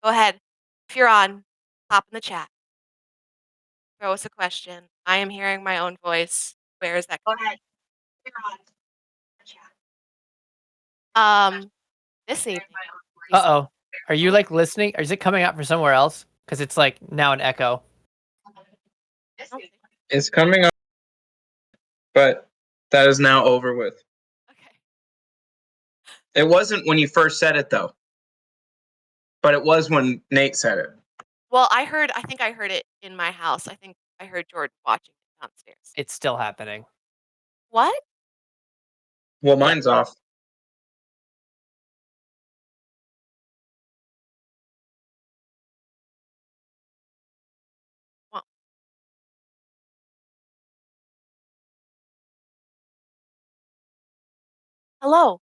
Go ahead. If you're on, pop in the chat. Throw us a question. I am hearing my own voice. Where is that? Go ahead. If you're on the chat. This evening. Uh-oh. Are you like listening? Or is it coming out from somewhere else? Because it's like now an echo. It's coming up, but that is now over with. Okay. It wasn't when you first said it, though. But it was when Nate said it. Well, I think I heard it in my house. I think I heard Jordan watching it downstairs. It's still happening. What? Well, mine's off. Well. Hello.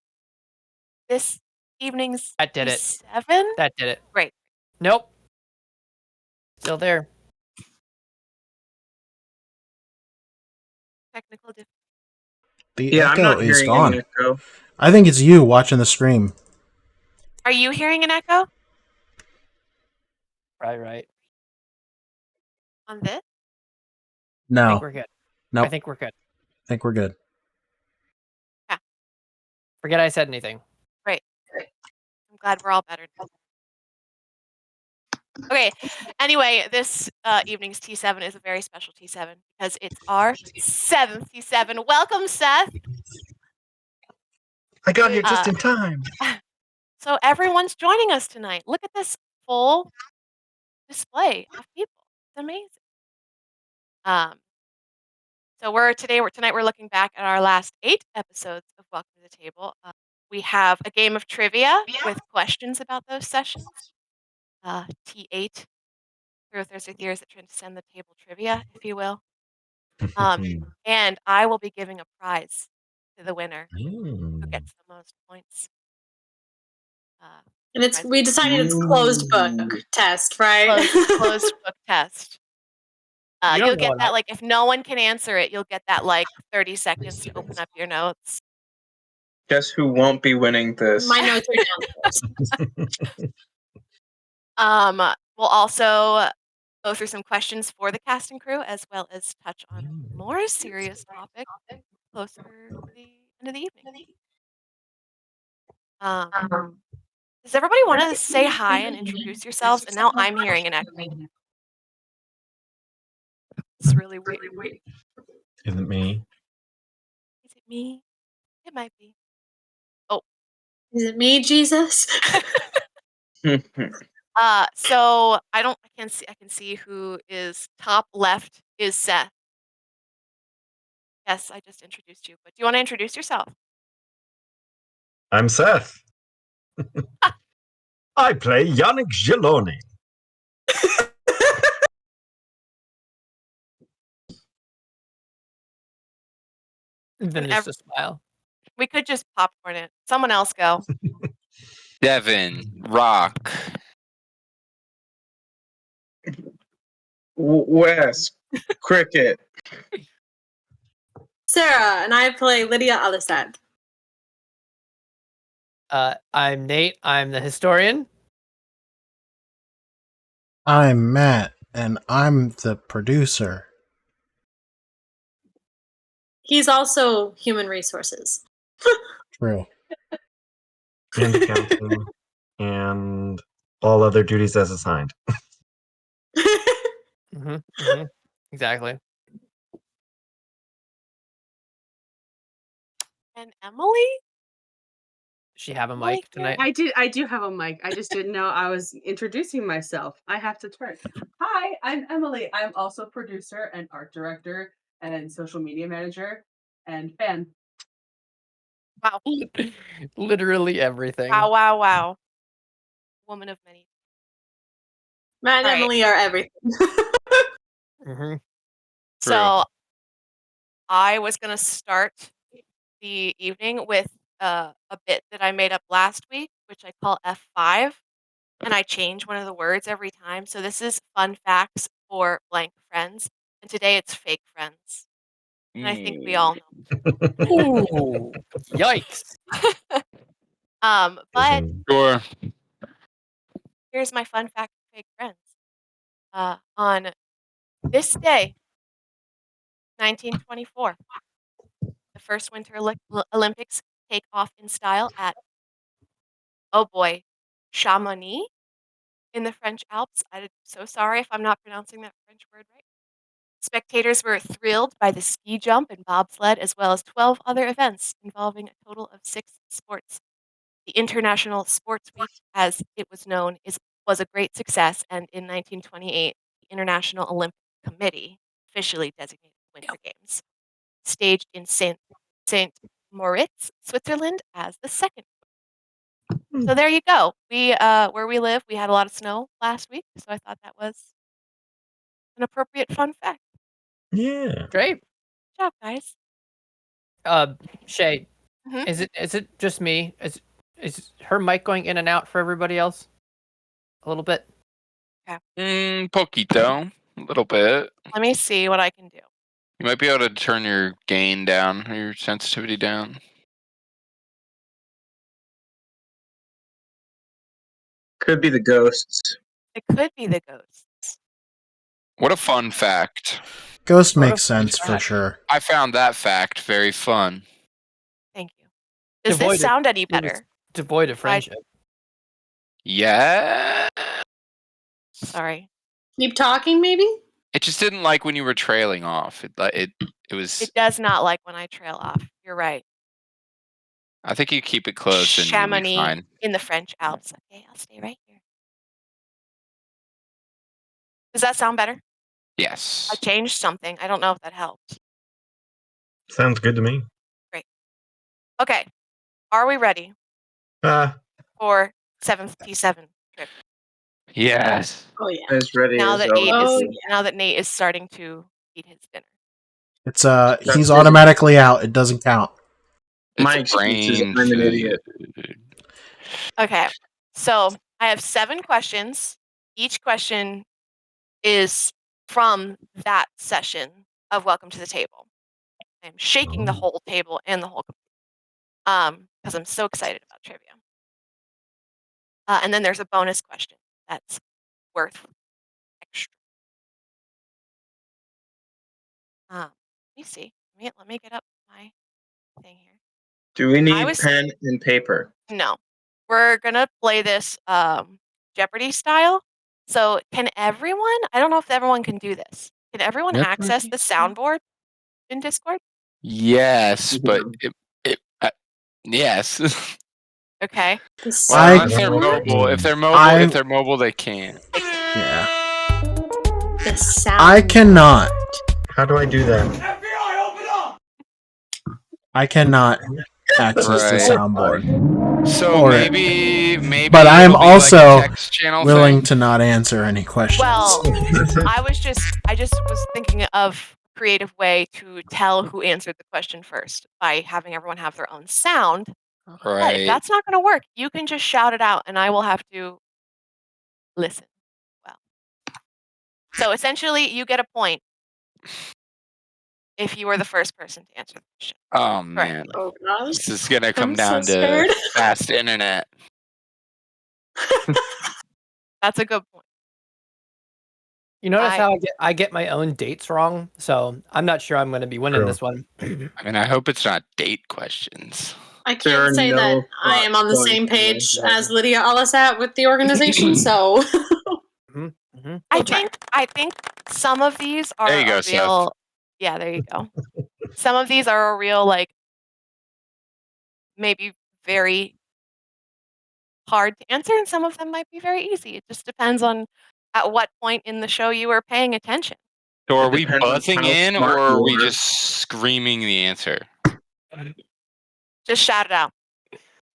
This evening's That did it. 7? That did it. Great. Nope. Still there. Technical difficulty. The I'm echo not is hearing gone. any echo. I think it's you watching the stream. Are you hearing an echo? Right. On this? No. I think we're good. Nope. I think we're good. I think we're good. Yeah. Forget I said anything. Great. I'm glad we're all better now. Okay. Anyway, this evening's T7 is a very special T7 because it's our 7th T7. Welcome, Seth. I got here just in time. So everyone's joining us tonight. Look at this full display of people. It's amazing. So tonight we're looking back at our last 8 episodes of Welcome to the Table. We have a game of trivia with questions about those sessions. T8 through Thursday Theories that Transcend the Table trivia, if you will. And I will be giving a prize to the winner who gets the most points. And we decided it's closed book test, right? Closed book test. You'll get that, like, if no one can answer it, you'll get that, like, 30 seconds to open up your notes. Guess who won't be winning this? My notes are downstairs. We'll also go through some questions for the cast and crew, as well as touch on a more serious topic closer to the end of the evening. Does everybody want to say hi and introduce yourselves? And now I'm hearing an echo. It's really weird. Is it me? Is it me? It might be. Oh. Is it me, Jesus? So I can see who is top left is Seth. Yes, I just introduced you, but do you want to introduce yourself? I'm Seth. I play Yannick Geloni. Then just a smile. We could just popcorn it. Someone else go. Devin, Rock. Wes, Cricket. Sarah, and I play Lydia Alisad. I'm Nate. I'm the historian. I'm Matt, and I'm the producer. He's also human resources. True. And accounting and all other duties as assigned. Exactly. And Emily? Does she have a mic tonight? I do have a mic. I just didn't know I was introducing myself. I have to turn. Hi, I'm Emily. I'm also producer and art director and social media manager and fan. Wow. Literally everything. Wow. Woman of many. Matt and Emily are everything. So I was going to start the evening with a bit that I made up last week, which I call F5, and I change one of the words every time. So this is fun facts for blank friends, and today it's fake friends. And I think we all know. Ooh, yikes. But Sure. here's my fun fact for fake friends. On this day, 1924, the first Winter Olympics take off in style at, oh boy, Chamonix in the French Alps. I'm so sorry if I'm not pronouncing that French word right. Spectators were thrilled by the ski jump and bobsled, as well as 12 other events involving a total of 6 sports. The International Sports Week, as it was known, was a great success, and in 1928, the International Olympic Committee officially designated the Winter Games, staged in Saint Moritz, Switzerland, as the second. So there you go. We where we live, we had a lot of snow last week, so I thought that was an appropriate fun fact. Yeah. Great. Good job, guys. Shay, Mhm. is it just me? Is her mic going in and out for everybody else? A little bit. Poquito. A little bit. Let me see what I can do. You might be able to turn your gain down or your sensitivity down. Could be the ghosts. It could be the ghosts. What a fun fact. Ghost What a makes sense fun for fact. sure. I found that fact very fun. Thank you. Does Devoid this of- sound any it was better? Devoid of friendship. Yeah. Sorry. Keep talking, maybe? It just didn't like when you were trailing off. It was. It does not like when I trail off. You're right. I think you keep it close and you'll be Chamonix fine. in the French Alps. Okay, I'll stay right here. Does that sound better? Yes. I changed something. I don't know if that helped. Sounds good to me. Okay. Are we ready for 7th T7 trip? Yes. Oh, yeah. As ready Now as that I'll Nate ever is be. now that Nate is starting to eat his dinner. It's he's automatically out. It doesn't count. My It's excuse is brain I'm an idiot. food. Okay. So I have 7 questions. Each question is from that session of Welcome to the Table. I'm shaking the Oh. whole table and the whole because I'm so excited about trivia. And then there's a bonus question that's worth extra. Let me see. Let me get up my thing here. Do we need was- pen and paper? No, we're gonna play this Jeopardy style. So can everyone? I don't know if everyone can do this. Can everyone access the soundboard in Discord? Yes, but yes. Okay. The Well, I- if they're soundboard? mobile, I'm- if they're mobile, they can't. Yeah. The sound. I cannot. How do I do that? I cannot access the Right. soundboard. So Or- maybe. But I am it'll be like a also text channel Willing thing. to not answer any questions. Well, I just was thinking of a creative way to tell who answered the question first by having everyone have their own sound. But if Right. that's not going to work, you can just shout it out, and I will have to listen. Well, so essentially, you get a point if you were the first person to answer the question. Oh man, Oh, gosh. this is gonna come I'm so down to scared. fast internet. That's a good point. You notice I- how I get my own dates wrong, so I'm not sure I'm going to be winning True. this one. I mean, I hope it's not date questions. I There are can't say no that I am on the thoughts same going page whatsoever. as Lydia Alasat with the organization, so. I think some of these are There you go, a real. Yeah, there you go. Some of these are a real like maybe very hard to answer, and some of them might be very easy. It just depends on at what point in the show you were paying attention. So are It we depends on buzzing how in, smart or are you we are. just screaming the answer? Just shout it out,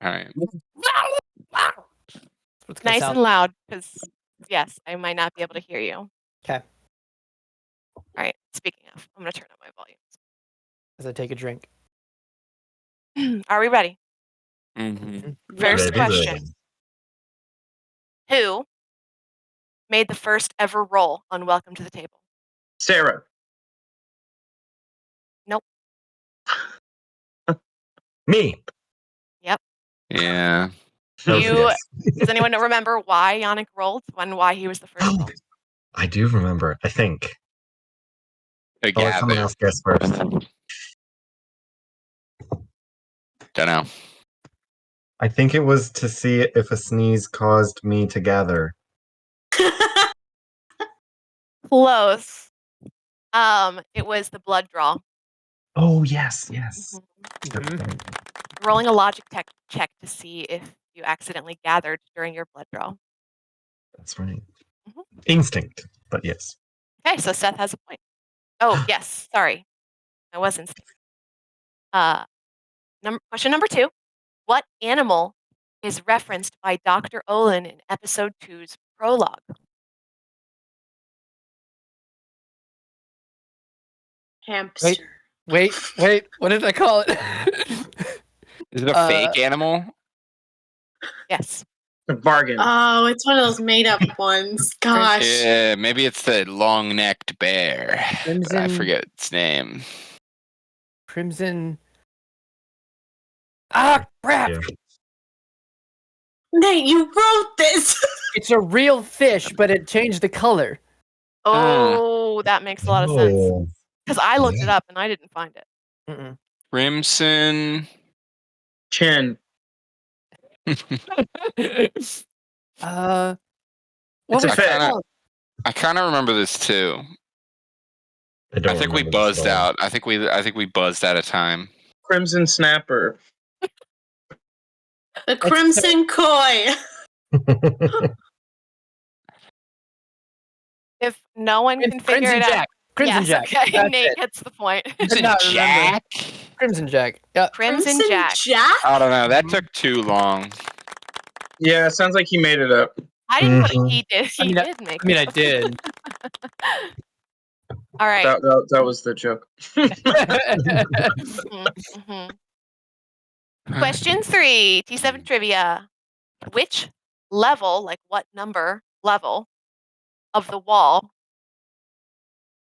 All right. What's gonna nice sound and loud, because yes, I might not be able to hear you. okay All right. Speaking of, I'm gonna turn up my as I take a drink. volume. Are we ready? Mm-hmm. First Ready, question: ready. Who made the first ever roll on Welcome to the Table? Sarah. Me. Yeah. Do you, yes. does anyone remember why Yannick rolled and why he was the first one? I do remember. I think. A I'll let someone gather. else guess first. Don't know. I think it was to see if a sneeze caused me to gather. Close. It was the blood draw. Oh yes, yes. Mhm. Rolling a logic check to see if you accidentally gathered during your blood draw. That's right. Mhm. Instinct, but yes. Okay, so Seth has a point. Oh, yes, sorry. I was instinct. Question number 2. What animal is referenced by Dr. Olin in episode 2's prologue? Hamster. Wait. What did I call it? Is it a fake animal? Yes. A bargain. Oh, it's one of those made up ones. Gosh. Yeah, maybe it's the long-necked bear. But I Crimson. forget its name. Crimson. Ah, crap! Yeah. Nate, you wrote this. It's a real fish, but it changed the color. Oh, that makes a lot of sense. Oh, Because I looked it yeah. up and I didn't find it. Mm-mm. Crimson. Chin. What It's a was fish. it called? I kind of remember this too. I don't I think we remember this buzzed at all. out. I think we buzzed out of time. Crimson snapper. The Crimson Koi. If no one can figure Crimson it out. Jack. Crimson Yes, Jack. okay. That's Nate it. gets the point. Could not remember. Jack? Crimson Jack. Yeah. Crimson Jack. I don't know. That took too long. Yeah, sounds like he made it up. I didn't put Mhm. he did. He did make I mean, it I did. All right. That was the joke. Mhm. Question 3, T7 trivia. Which level, like what number level of the wall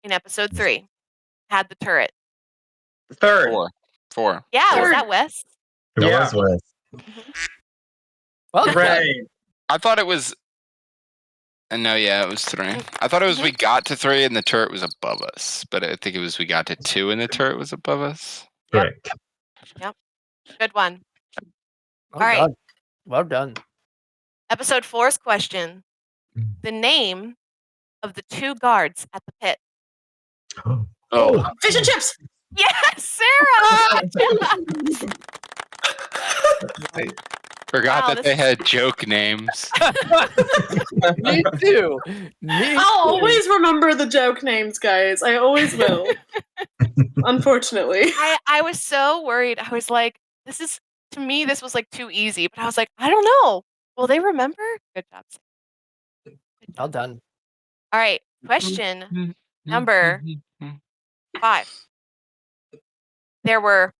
in episode 3 had the turret? Third. Four. Yeah, was Third. that Wes? It Yeah. was Wes. Well done. Hooray. I thought it was. No, yeah, it was 3. I thought it was we got to 3 and the turret was above us, but I think it was we got to 2 and the turret was above us. Correct. Good one. Well All right. done. Well done. Episode 4's question. The name of the 2 guards at the pit. Oh. Fish and chips. Yes, Sarah! Forgot Wow, that this they is- had joke names. Me too. Me I'll too. always remember the joke names, guys. I always will. Unfortunately. I was so worried. I was like, to me, this was like too easy. But I was like, I don't know. Will they remember? Good job. Sarah. Good Well job. done. All right. Question number 5. There were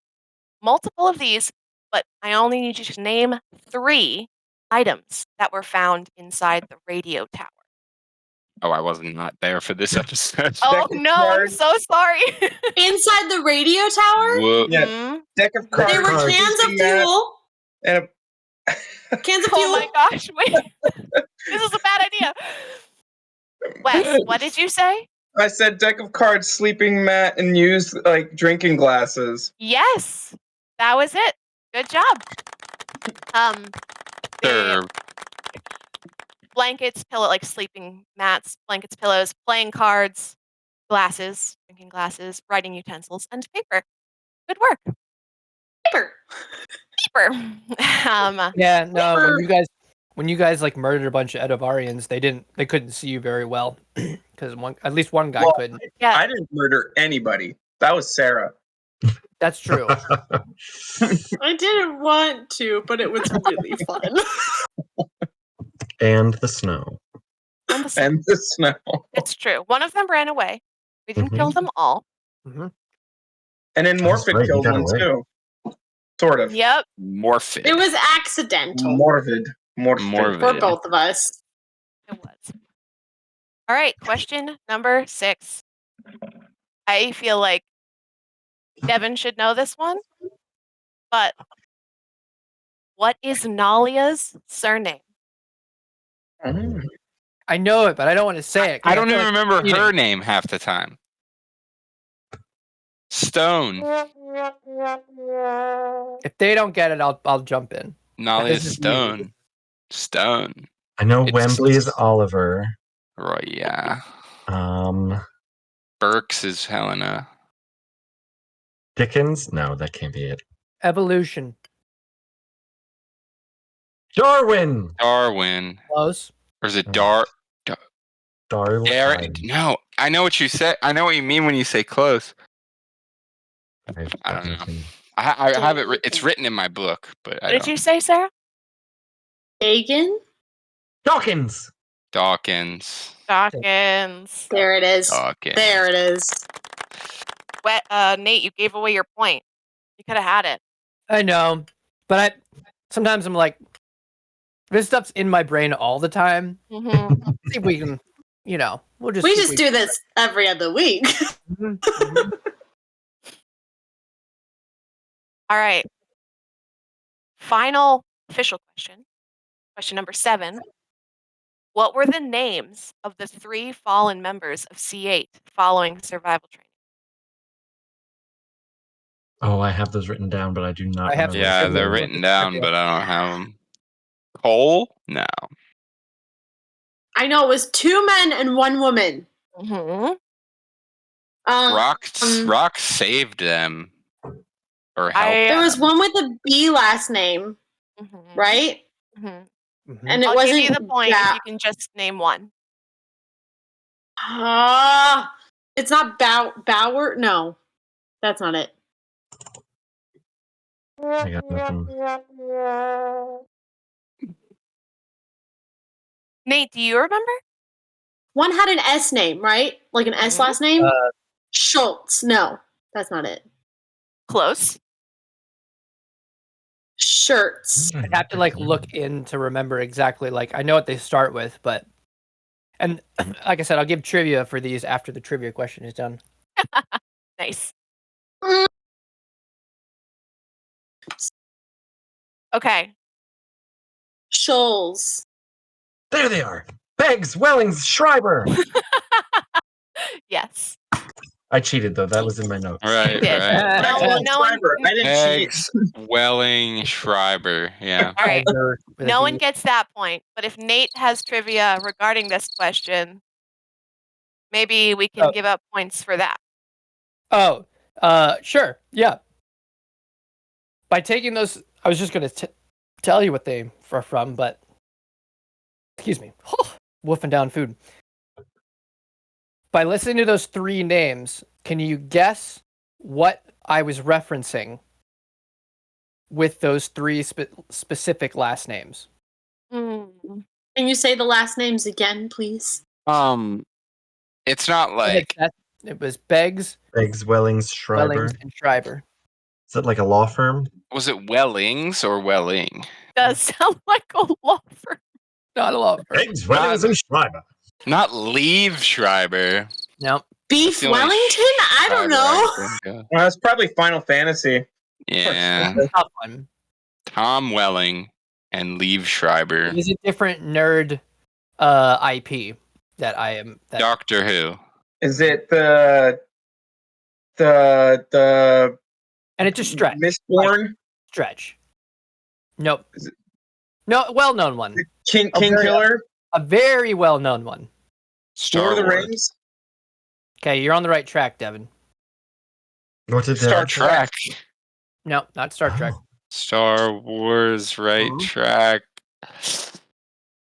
multiple of these, but I only need you to name 3 items that were found inside the radio tower. Oh, I wasn't not there for this episode. Oh Deck of no, I'm cards. so sorry. Inside the radio tower, Whoa. Yeah. Mhm. Deck of cards. there were Cards. cans of Sleeping mat, fuel. and Cans of Oh fuel. my gosh, wait. This is a bad idea. Wes, what did you say? I said deck of cards, sleeping mat, and used like drinking glasses. Yes, that was it. Good job. The Sure. blankets, pillow, like sleeping mats, blankets, pillows, playing cards, glasses, drinking glasses, writing utensils, and paper. Good work, Paper. paper. Yeah, no, Paper. when you guys like murdered a bunch of Edivarians, they couldn't see you very well. Because at least one guy Well, couldn't. Yeah, I didn't murder anybody. That was Sarah. That's true. I didn't want to, but it was really fun. And the snow. and the And the snow. it's true. One of them ran away. We didn't kill them all. Mhm. And then That's Morphin right, he killed got one away. too. Sort of. Yep. Morphid. It was accidental Morvid. Morvid. for both of us. It was. All right, question number 6. I feel like Devin should know this one, but What is Nalia's surname? I know it, but I don't want to say it. 'cause I don't feel even like remember cheating. her name half the time. Stone. If they don't get it, I'll jump in. Nalia this is Stone. Stone. I know It's- Wembley is Oliver. Right, yeah. Burks is Helena. Dickens? No, that can't be it. Evolution. Darwin. Darwin. Close. Or is it Darwin. No, I know what you said. I know what you mean when you say close. I don't know. I have it. It's written in my book, but What did you say, Sarah? Bacon? Dawkins. Dawkins. Dawkins. There it is. Dawkins. There it is. Nate, you gave away your point. You could have had it. I know, but sometimes I'm like, this stuff's in my brain all the time. Mm-hmm. See if we can, we'll just. We just do this every other week. All right. Final official question. Question number 7. What were the names of the 3 fallen members of C8 following survival training? Oh, I have those written down, but I do not I have remember. Yeah, to they're look written at down, the- but I don't have them. Cole? No. I know it was 2 men and 1 woman. Mm-hmm. Rock saved them. Or helped. There was one with a B last name, right? Mm-hmm. And it I'll wasn't give you the point that. if you can just name one. It's not Bauer. No, that's not it. I got nothing. Nate, do you remember? One had an S name, right? Like an S last name? Schultz. No, that's not it. Close. Shirts. I'd have to look in to remember exactly. I know what they start with, but and like I said, I'll give trivia for these after the trivia question is done. Nice. Okay. Scholes. There they are. Beggs, Wellings, Schreiber. Yes. I cheated though. That was in my notes. Right, did. right. No one. I didn't cheat. Eggs, Welling, Schreiber. Yeah. All right. Over with a No B. one gets that point. But if Nate has trivia regarding this question, maybe we can give up points for that. Oh, sure, yeah. By taking those, I was just gonna tell you what they are from, but excuse me, wolfing down food. By listening to those 3 names, can you guess what I was referencing with those 3 specific last names? Can you say the last names again, please? It's not like It was Beggs, Beggs, Wellings, Schreiber. Wellings, and Schreiber. Is it like a law firm? was it Wellings or Welling? Does sound like a law firm. Not a law firm. Beggs, Wellings, and Schreiber. Not Leave Schreiber. No. Beef the only Wellington? I don't know. know. Well, it's probably Final Fantasy. Yeah. Tough one. Tom Welling and Leave Schreiber. It is a different nerd IP that I am. Doctor Who. Is it the And it's a stretch. Mistborn? Stretch. Nope. No, well-known one. King very- Killer? A very well-known one. Star Lord of the Wars. Rings? Okay, you're on the right track, Devin. What's it? Star Trek. No, not Star Trek. Star Wars, right Oh. track.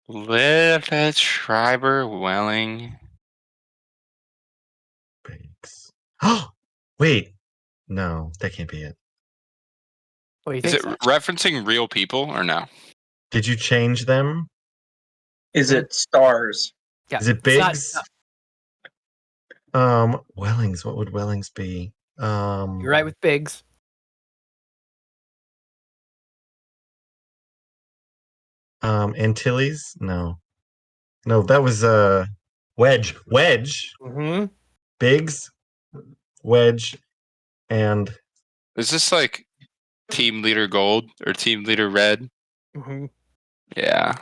Live at Schreiber, Welling. Beggs. Oh, wait. No, that can't be it. What do you Is think? it referencing real people or no? Did you change them? Is it Stars? Yeah, Is it it's not- Biggs? Wellings. What would Wellings be? You're right with Biggs. Antilles? No. No, that was Wedge. Wedge. Mm-hmm. Biggs, Wedge, and Is this like Team Leader Gold or Team Leader Red. Mhm. Yeah.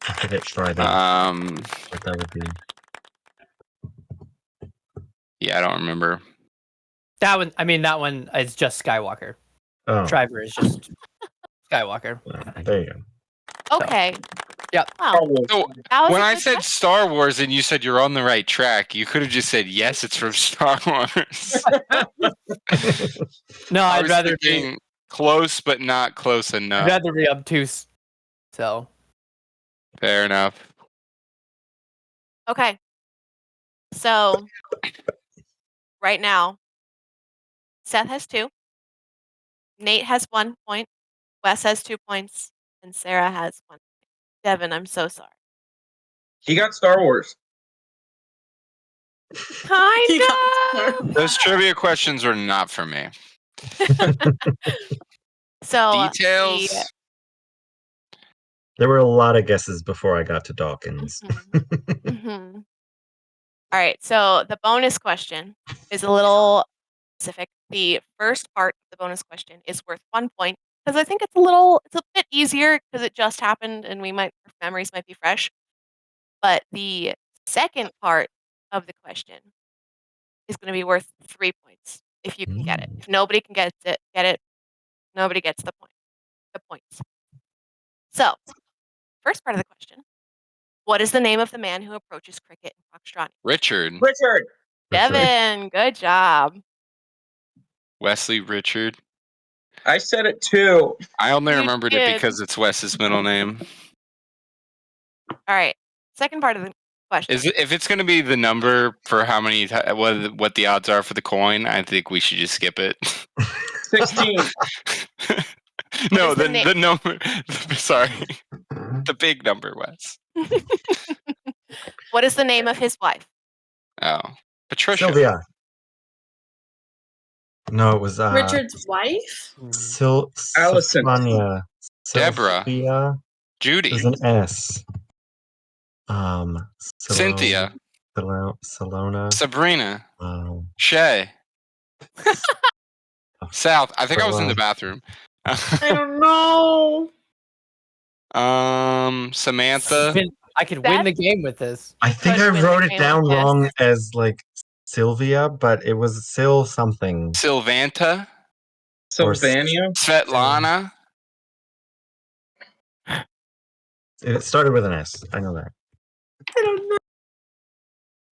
I forget Friday. What that would be. Yeah, I don't remember. That one is just Skywalker. Oh, Shriver is just Skywalker. there you go. Okay. Yep. Wow. So That was when a I good said question. Star Wars and you said you're on the right track, you could have just said yes, it's from Star Wars. No, I I'd was rather thinking close, but not close I'd enough. rather be obtuse. So Fair enough. Okay. So right now, Seth has 2. Nate has 1 point. Wes has 2 points, and Sarah has 1 point. Devin, I'm so sorry. He got Star Wars. Kind got of. Those trivia questions were not for me. So Details. There were a lot of guesses before I got to Dawkins. Mhm. All right. So the bonus question is a little specific. The first part of the bonus question is worth 1 point because I think it's a bit easier because it just happened and our memories might be fresh. But the second part of the question is going to be worth 3 points if you can get it. If nobody can get it, nobody gets the points. So, first part of the question: what is the name of the man who approaches cricket in Foxtrot? Richard. Richard. Devin, good job. Wesley Richard. I said it too. I only You remembered it did. because it's Wes's middle name. All right. Second part of the question. If it's going to be the number for how many what the odds are for the coin, I think we should just skip it. 16. No, is the the number. Sorry, the big number, Wes. What is the name of his wife? Oh, Patricia. Sylvia. No, it was Richard's wife? Allison. Sophia. Deborah. Sophia. Judy. There's an S. Cynthia. Salona. Sabrina. Um, Shay. South. I think I was in the bathroom. I don't know. Samantha. I could win the game with this. I think could I win the wrote it game down with this. wrong as like Sylvia, but it was Sil something. Sylvanta. Sylvania. Svetlana. It started with an S. I know that. I don't know.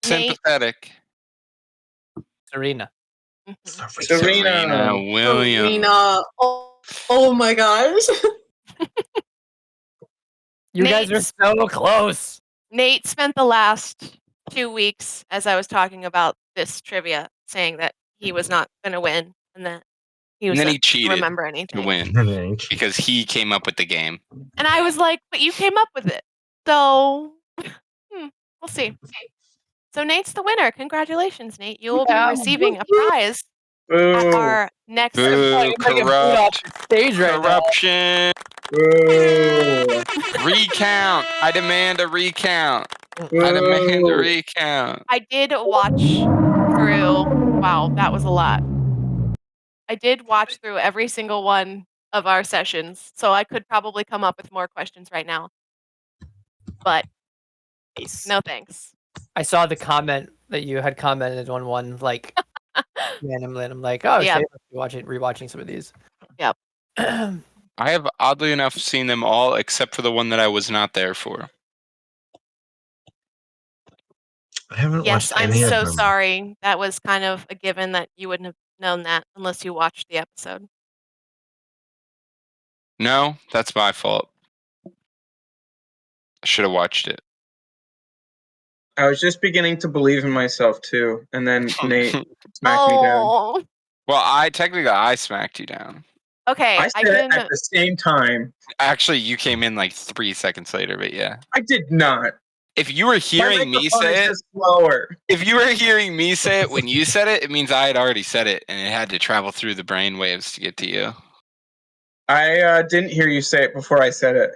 Nate. Sympathetic. Serena. Serena. Williams. Serena. Oh my gosh. You guys are so close. Nate spent the last 2 weeks, as I was talking about this trivia, saying that he was not going to win and that he was And then not he cheated gonna remember anything to win because he came up with the game. And I was like, but you came up with it. So we'll see. So Nate's the winner. Congratulations, Nate. You will be receiving a prize at our next Boo, corrupt. Stage right Corruption. Boo. Recount. I demand a recount. I demand a recount. I did watch through. Wow, that was a lot. I did watch through every single one of our sessions, so I could probably come up with more questions right now. But no thanks. I saw the comment that you had commented on one like randomly, and I'm like, oh, Yeah. Shay, rewatching some of these. Yep. I have oddly enough seen them all except for the one that I was not there for. I haven't Yes, watched I'm any so of them. sorry. That was kind of a given that you wouldn't have known that unless you watched the episode. No, that's my fault. I should have watched it. I was just beginning to believe in myself too, and then Nate smacked me down. Oh. Well, I smacked you down. Okay, I said it at the same time. Actually, you came in like 3 seconds later, but yeah. I did not. If you were hearing me say it, slower. if you were hearing me say it when you said it, it means I had already said it, and it had to travel through the brain waves to get to you. I didn't hear you say it before I said it.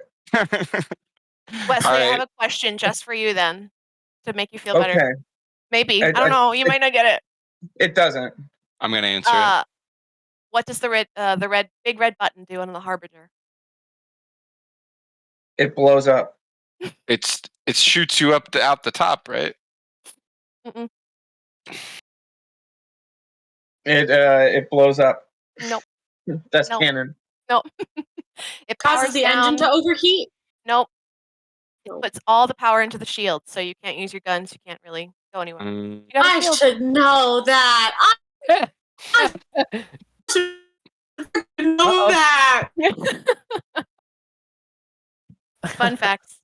Wesley, I have a question just for you then, to make you feel better. Okay. Maybe. I don't know. You might not get it. It doesn't. I'm going to answer it. What does the big red button do on the Harbinger? It blows up. It shoots you up out the top, right? Mm-mm. It blows up. Nope. That's Nope. canon. Nope. It Causes powers the down. engine to overheat. Nope. It Nope. puts all the power into the shield, so you can't use your guns. You can't really go anywhere. You got a I shield. should know that. I should know that. Fun facts.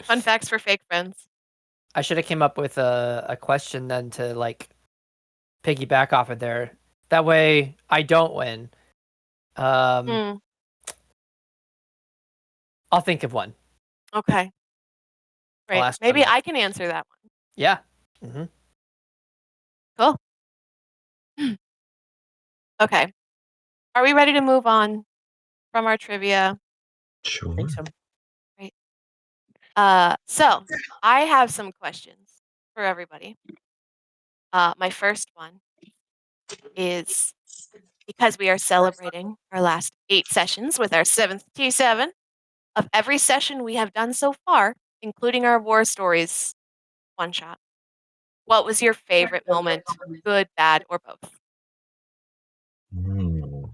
Fun facts for fake friends. I should have came up with a question then to like piggyback off of there. That way I don't win. Hmm. I'll think of one. Okay. Great. ask Maybe them. I can answer that one. Yeah. Mm-hmm. Cool. Okay. Are we ready to move on from our trivia? Sure. I think so. So I have some questions for everybody. My first one is, because we are celebrating our last 8 sessions with our 7th T7, of every session we have done so far, including our war stories one shot, what was your favorite moment? Good, bad, or both? Hmm.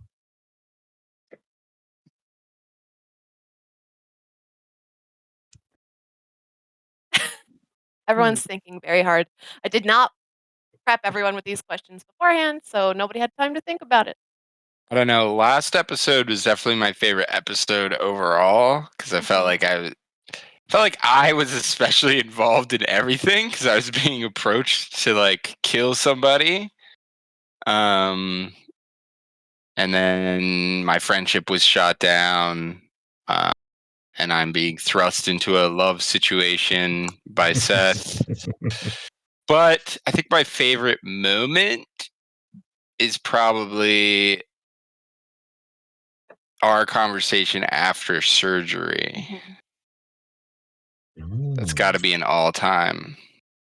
Everyone's thinking very hard. I did not prep everyone with these questions beforehand, so nobody had time to think about it. I don't know. Last episode was definitely my favorite episode overall because I felt like I was especially involved in everything because I was being approached to like kill somebody. And then my friendship was shot down. And I'm being thrust into a love situation by Seth. But I think my favorite moment is probably our conversation after surgery. That's got to be an all-time.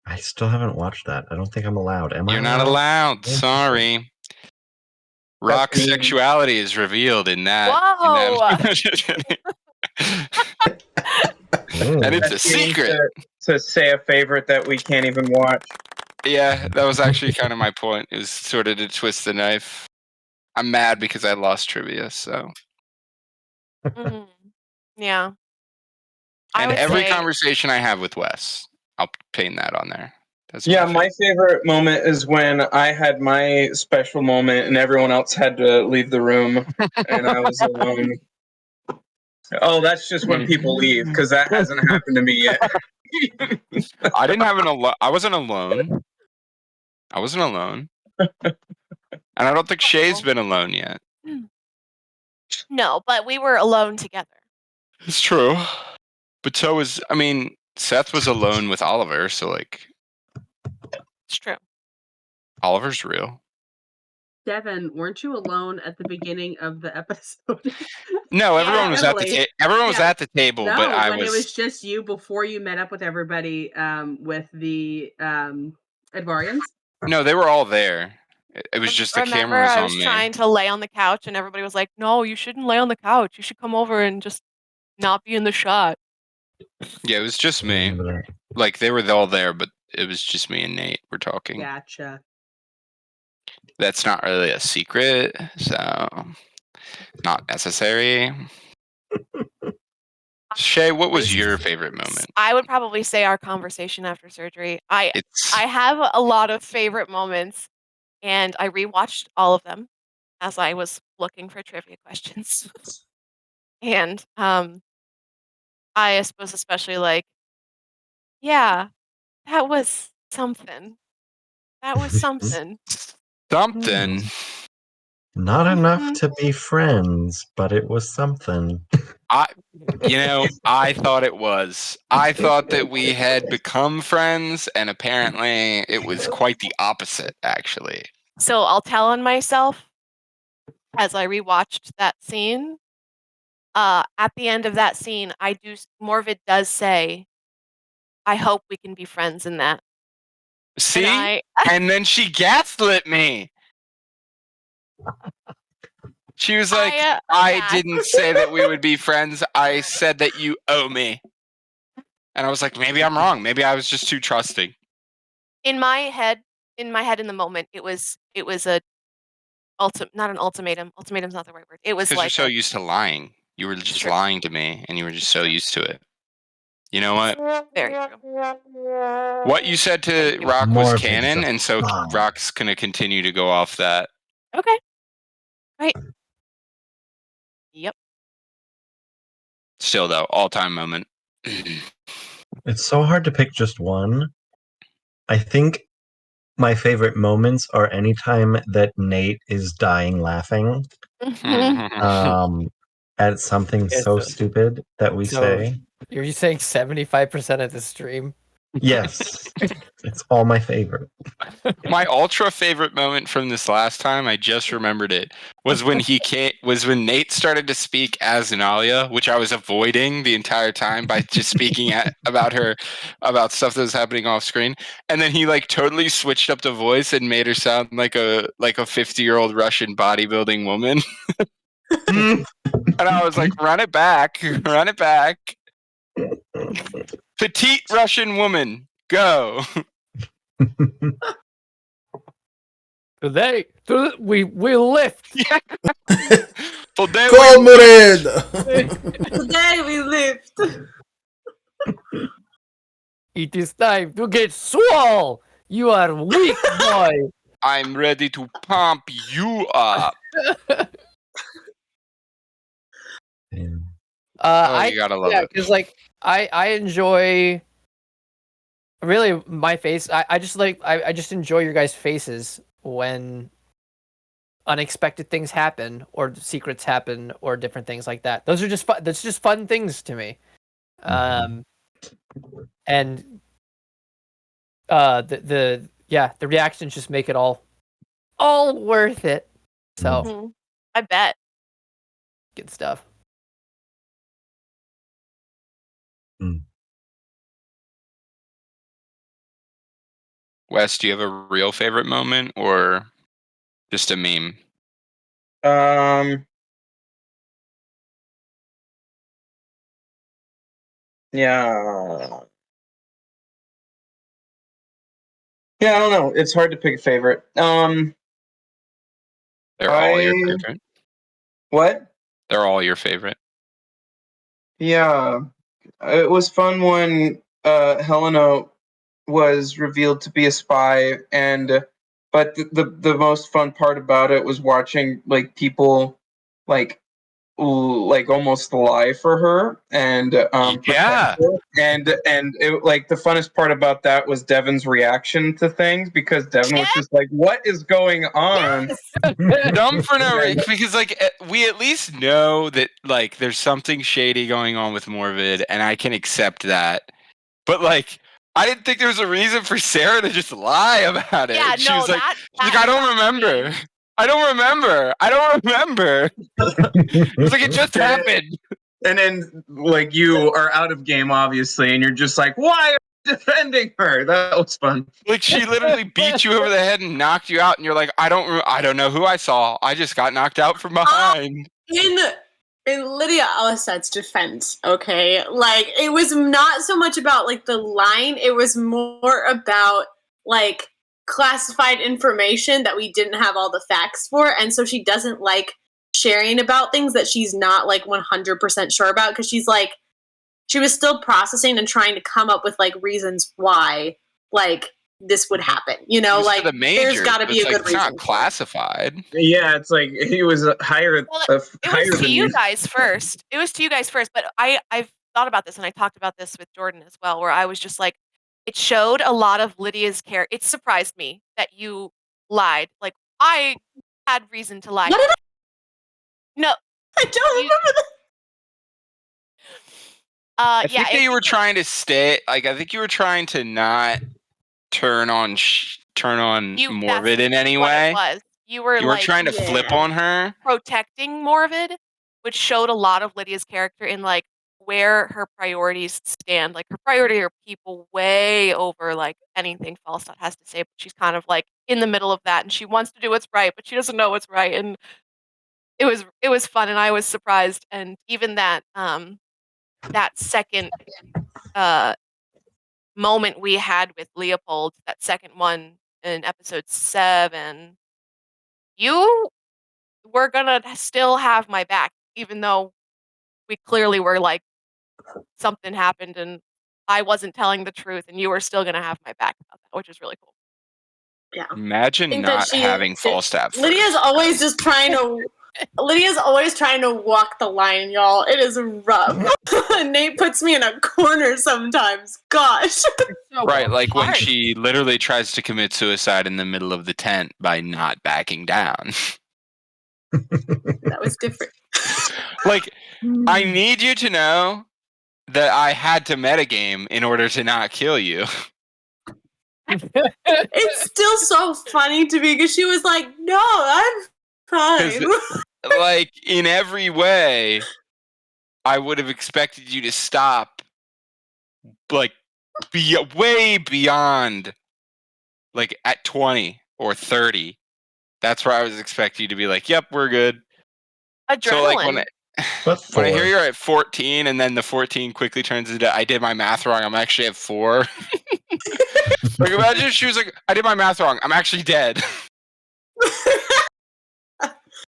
I still haven't watched that. I don't think I'm allowed. Am I? You're not allowed. Sorry. Rock mean. sexuality is revealed in that. Whoa! And it's a That's mean secret. to say a favorite that we can't even watch. Yeah, that was actually kind of my point. It was sort of to twist the knife. I'm mad because I lost trivia, so. Mhm. Yeah. I And would every say conversation I have with Wes, I'll paint that on there. That's Yeah, my my favorite moment is when I had my special moment and everyone else had to leave the room and I was alone. Oh, that's just when people leave because that hasn't happened to me yet. I didn't have I wasn't alone. I wasn't alone. And I don't think Shay's been alone yet. no, but we were alone together. It's true. But so was, I mean, Seth was alone with Oliver, so like, It's true. Oliver's real. Devin, weren't you alone at the beginning of the episode? No, everyone was Emily. everyone was Yeah. at the table, No, but I when it was. was just you before you met up with everybody with the Advarians. No, they were all there. It was just the Remember, camera was I on was me. trying to lay on the couch, and everybody was like, "No, you shouldn't lay on the couch. You should come over and just not be in the shot." Yeah, it was just me. Like they were all there, but it was just me and Nate. We're talking. Gotcha. That's not really a secret, so not necessary. Shay, what was your favorite moment? I would probably say our conversation after surgery. I It's have a lot of favorite moments, and I rewatched all of them as I was looking for trivia questions. And I suppose especially like, yeah, that was something. That was something. something. Not enough Mhm. to be friends, but it was something. I thought it was. I thought that we had become friends, and apparently it was quite the opposite, actually. So I'll tell on myself as I rewatched that scene. At the end of that scene, Morvid does say, "I hope we can be friends in that." See? And And then she gaslit me. She was like, I didn't say that we would be friends. I said that you owe me. And I was like, maybe I'm wrong. Maybe I was just too trusting. In my head, in the moment, it was a not an ultimatum. Ultimatum's not the right word. It was Because like you're so used to lying. You were just True. lying to me, and you were just so used to it. You know what? Very true. What you said to Thank you. Rock More was of it's canon, a and so lie. Rock's gonna continue to go off that. Okay. Great. Yep. Still, though, all-time moment. It's so hard to pick just one. I think my favorite moments are anytime that Nate is dying laughing at something Okay, so stupid that we so say. you're saying 75% of the stream? Yes, it's all my favorite. My ultra favorite moment from this last time, I just remembered it, was when when Nate started to speak as Analia, which I was avoiding the entire time by just speaking about stuff that was happening off screen. And then he like totally switched up the voice and made her sound like a 50-year-old Russian bodybuilding woman. And I was like, run it back, run it back. Petite Russian woman, go. Today we lift. Today Comrade! Today we lived. It is time to get swole. You are weak, boy. I'm ready to pump you up. You gotta love it. Because like I enjoy really my face. I just like I just enjoy your guys' faces when unexpected things happen or secrets happen or different things like that. Those are just fun. That's just fun things to me. And the reactions just make it all worth it. So I bet. good stuff. Wes, do you have a real favorite moment or just a meme? Yeah. Yeah, I don't know. It's hard to pick a favorite. They're all your favorite. What? They're all your favorite. Yeah. It was fun when Helena was revealed to be a spy, and but the most fun part about it was watching like people like almost lie for her and Yeah. protect her. And it, like the funnest part about that was Devin's reaction to things, because Devin was just like, what is going on? Dumb for no reason, because like we at least know that like there's something shady going on with Morvid, and I can accept that. But like I didn't think there was a reason for Sarah to just lie about it. Yeah, She no, was like, that I don't remember. I don't remember. I don't remember. It's like it just happened. And then like you are out of game, obviously, and you're just like, why are you defending her? That was fun. Like she literally beat you over the head and knocked you out, and you're like, I don't know who I saw. I just got knocked out from behind. In Lydia Alisad's defense, okay, like it was not so much about like the line, it was more about like classified information that we didn't have all the facts for, and so she doesn't like sharing about things that she's not like 100% sure about, because she's like she was still processing and trying to come up with like reasons why like this would happen, you know, like there's got to be a good reason. It's not classified. Yeah, it's like he was higher. Well, it was to than you guys first. It was to you guys first, but I've thought about this, and I talked about this with Jordan as well, where I was just like, it showed a lot of Lydia's character. It surprised me that you lied. Like I had reason to lie. What did No, I don't remember that. I think that you were trying to stay. Like I think you were trying to not turn on Morvid in any way. It was. You were like trying to flip on her, protecting Morvid, which showed a lot of Lydia's character in like where her priorities stand. Like her priority are people way over like anything Falstaff has to say, but she's kind of like in the middle of that, and she wants to do what's right, but she doesn't know what's right. And it was fun, and I was surprised, and even that that second moment we had with Leopold, that second one in episode 7, you were gonna still have my back, even though we clearly were like something happened and I wasn't telling the truth, and you were still gonna have my back about that, which is really cool. Yeah. Imagine think that not she- having Falstaff. Lydia's first. always just trying to. Lydia's always trying to walk the line, y'all. It is rough. Nate puts me in a corner sometimes. Gosh. So Right, like when Hard. she literally tries to commit suicide in the middle of the tent by not backing down. That was different. Like, I need you to know that I had to metagame in order to not kill you. It's still so funny to me because she was like, "No, I'm fine." Like, in every way, I would have expected you to stop, like, way beyond, like, at 20 or 30. That's where I was expecting you to be like, yep, we're good. Adrenaline. So, like, when But when I hear 4. you're at 14 and then the 14 quickly turns into I did my math wrong, I'm actually at 4. Like, imagine if she was like, I did my math wrong, I'm actually dead.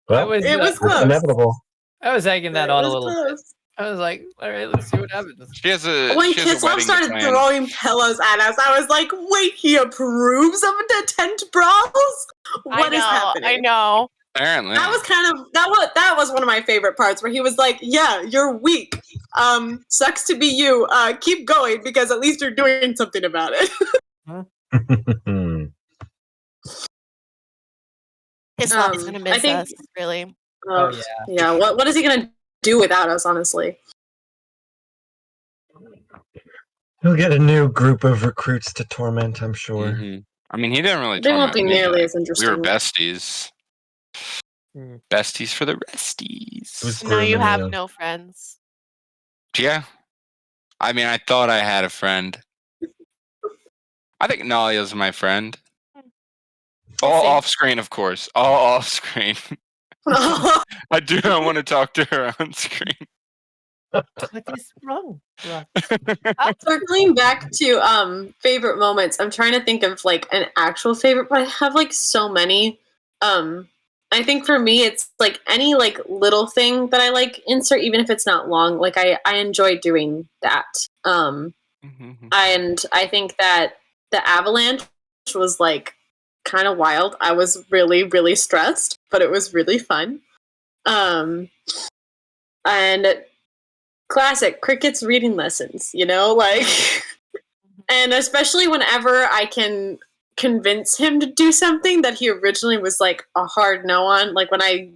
Well, was, It was it's close. inevitable. I was egging that It on a was little bit. close. I was like, all right, let's see what happens. She has a When she has a Kislov wedding to started plan. throwing pillows at us, I was like, "Wait, he approves of the tent brawls? What is happening?" I know. Apparently. That was kind of that was one of my favorite parts where he was like, "Yeah, you're weak. Sucks to be you. Keep going because at least you're doing something about it." Kislov is gonna I miss think- us, really. Oh, yeah. Yeah. What is he gonna do without us? Honestly, He'll get a new group of recruits to torment, I'm sure. Mhm. I mean, he didn't really they won't torment be me, nearly like, as interesting. we were besties. Hmm. Besties for the It was resties. No, you grooming have you. no friends. Yeah. I mean, I thought I had a friend. I think Nalia's my friend. All see. off screen, of course. All off screen. I do not want to talk to her on screen. What is wrong? Rock? Circling back to favorite moments, I'm trying to think of like an actual favorite, but I have like so many. I think for me it's like any like little thing that I like insert, even if it's not long. Like I enjoy doing that. And I think that the avalanche was like kind of wild. I was really, really stressed, but it was really fun. And classic cricket's reading lessons, you know, like, and especially whenever I can convince him to do something that he originally was like a hard no on, like when I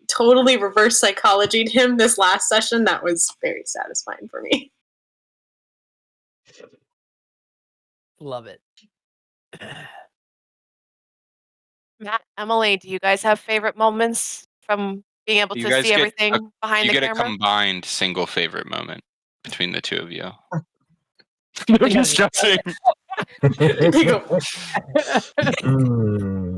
totally reverse psychologied him this last session, that was very satisfying for me. Love it. Matt, Emily, do you guys have favorite moments from being able You to guys see get everything behind You the get a camera? combined single favorite moment between the two of you. Yeah. Just joking. Hmm.